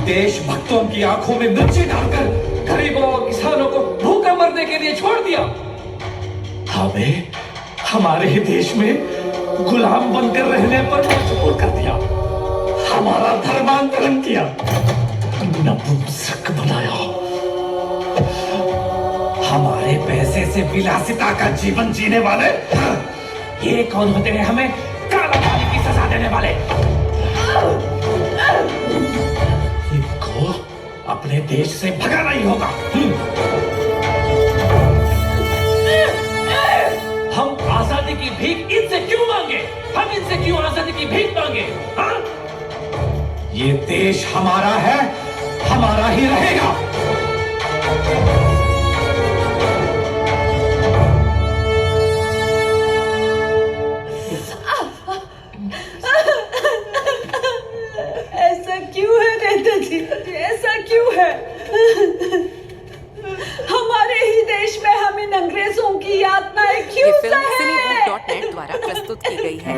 देशभक्तों की आंखों में मिर्ची डालकर गरीबों और किसानों को भूखा मरने के लिए छोड़ दिया। हमें हमारे ही देश में गुलाम बनकर रहने पर मजबूर कर दिया। हमारा धर्मांतरण किया, नपुंसक बनाया। हमारे पैसे से विलासिता का जीवन जीने वाले ये कौन होते हैं हमें काला पानी की सजा देने वाले? इनको अपने देश से भगाना ही होगा। हम आजादी की भीख इनसे क्यों मांगे? हम इनसे क्यों आजादी की भीख मांगे? हाँ? ये देश हमारा है, हमारा ही रहेगा। क्यों ये फिल्म सहे? cinewood.net द्वारा प्रस्तुत की गई है।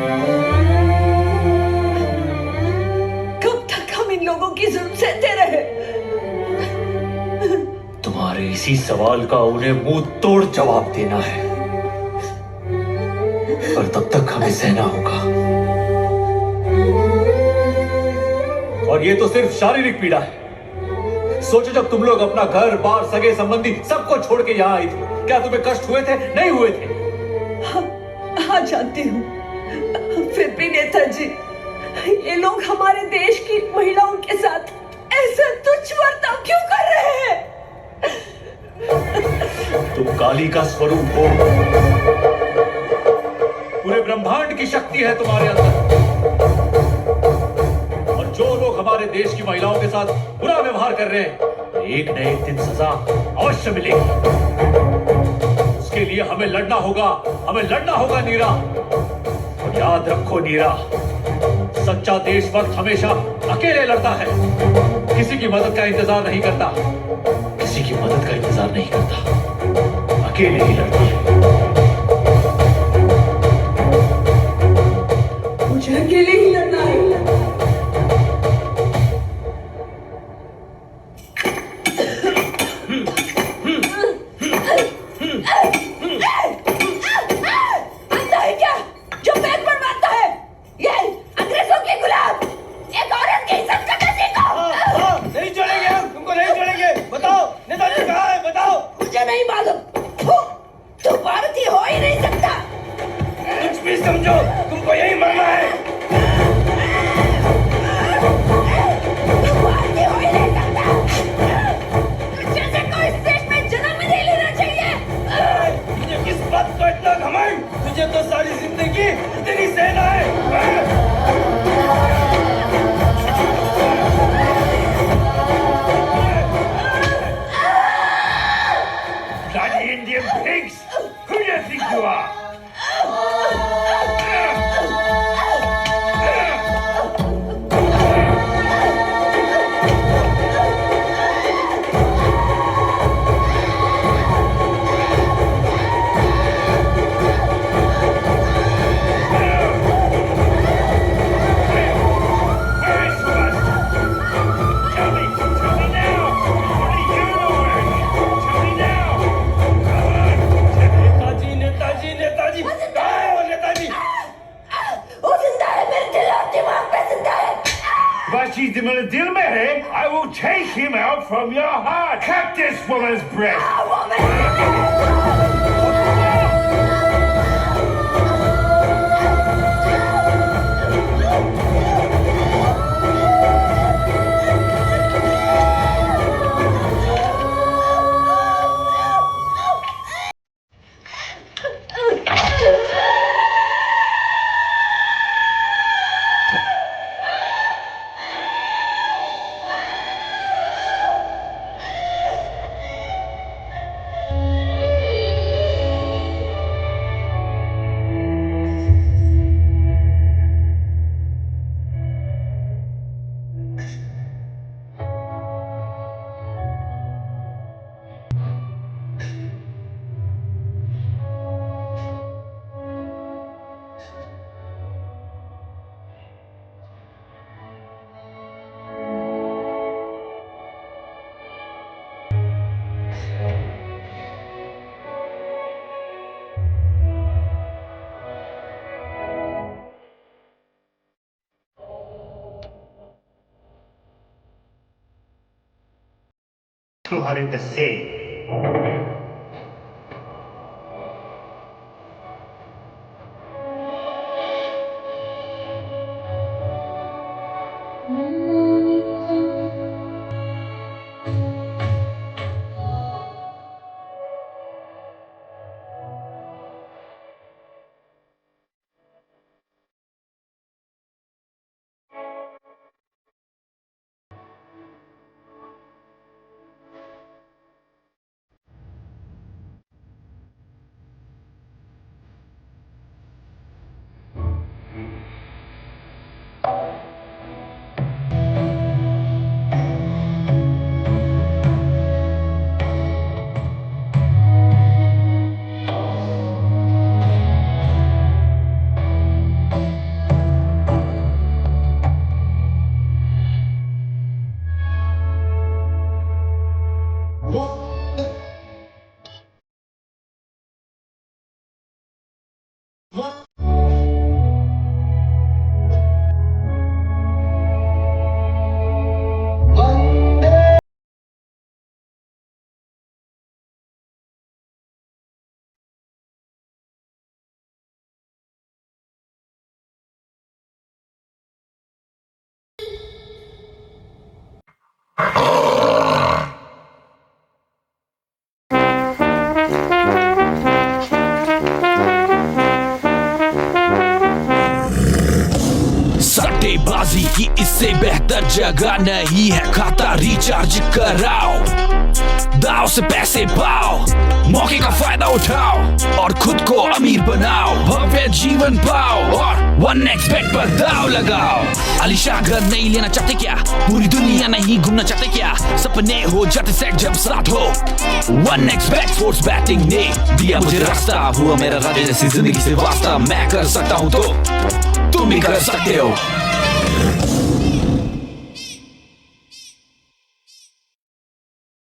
कब तक हम इन लोगों की जुल्म सहते रहे? तुम्हारे इसी सवाल का उन्हें मुंह तोड़ जवाब देना है, पर तब तक हमें सहना होगा। और ये तो सिर्फ शारीरिक पीड़ा है। सोचो, जब तुम लोग अपना घर बार सगे संबंधी सबको छोड़ के यहाँ आई थी, क्या तुम्हें कष्ट हुए थे? नहीं हुए थे? हाँ जानती हूँ, फिर भी नेताजी, ये लोग हमारे देश की महिलाओं के साथ ऐसा तुच्छ बर्ताव क्यों कर रहे हैं? तुम काली का स्वरूप हो, पूरे ब्रह्मांड की शक्ति है तुम्हारे अंदर, और जो लोग हमारे देश की महिलाओं के साथ बुरा व्यवहार कर रहे हैं, एक न एक दिन सजा अवश्य मिलेगी। उसके लिए हमें लड़ना होगा नीरा। और याद रखो नीरा, सच्चा देशभक्त हमेशा अकेले लड़ता है, किसी की मदद का इंतजार नहीं करता, अकेले ही लड़ता है। मुझे अकेले ही लड़ना है। अंधा है क्या जो पैर पर मारता है? ये अंग्रेजों के गुलाम, एक औरत की इज्जत करना सीखो। नहीं छोड़ेंगे हम, तुमको नहीं छोड़ेंगे। बताओ नेताजी कहाँ है? बताओ। मुझे नहीं मालूम। तू भारतीय हो ही नहीं सकता। कुछ भी समझो, तुमको यही मरना है। भारतीय हो ही नहीं सकता। जैसे कोई इस देश में जन्म ही नहीं लेना चाहिए। तुझे किस बात को इतना घमंड? तुझे तो सारी जिंदगी तेरी सेना है। Bloody Indian pigs! Who do you think you are? Netaji, Netaji, कहाँ है वो नेताजी? वो जिंदा है, मेरे दिल और दिमाग पे जिंदा है। बाची मेरे दिल में है। I will take him out from your heart. Cut this woman's breast. तुम्हारे the same. सट्टेबाजी की इससे बेहतर जगह नहीं है, खाता रिचार्ज कराओ, दाव से पैसे पाओ, मौके का फायदा उठाओ और खुद को अमीर बनाओ, भव्य जीवन पाओ और 1xBet पर दाव लगाओ। आलीशान घर नहीं लेना चाहते क्या, पूरी दुनिया नहीं घूमना चाहते क्या, सपने हो जाते सेट जब साथ हो। 1xBet स्पोर्ट्स बैटिंग ने दिया मुझे रास्ता, हुआ मेरा राजा जैसी जिंदगी से वास्ता, मैं कर सकता हूँ तो तुम भी कर सकते हो।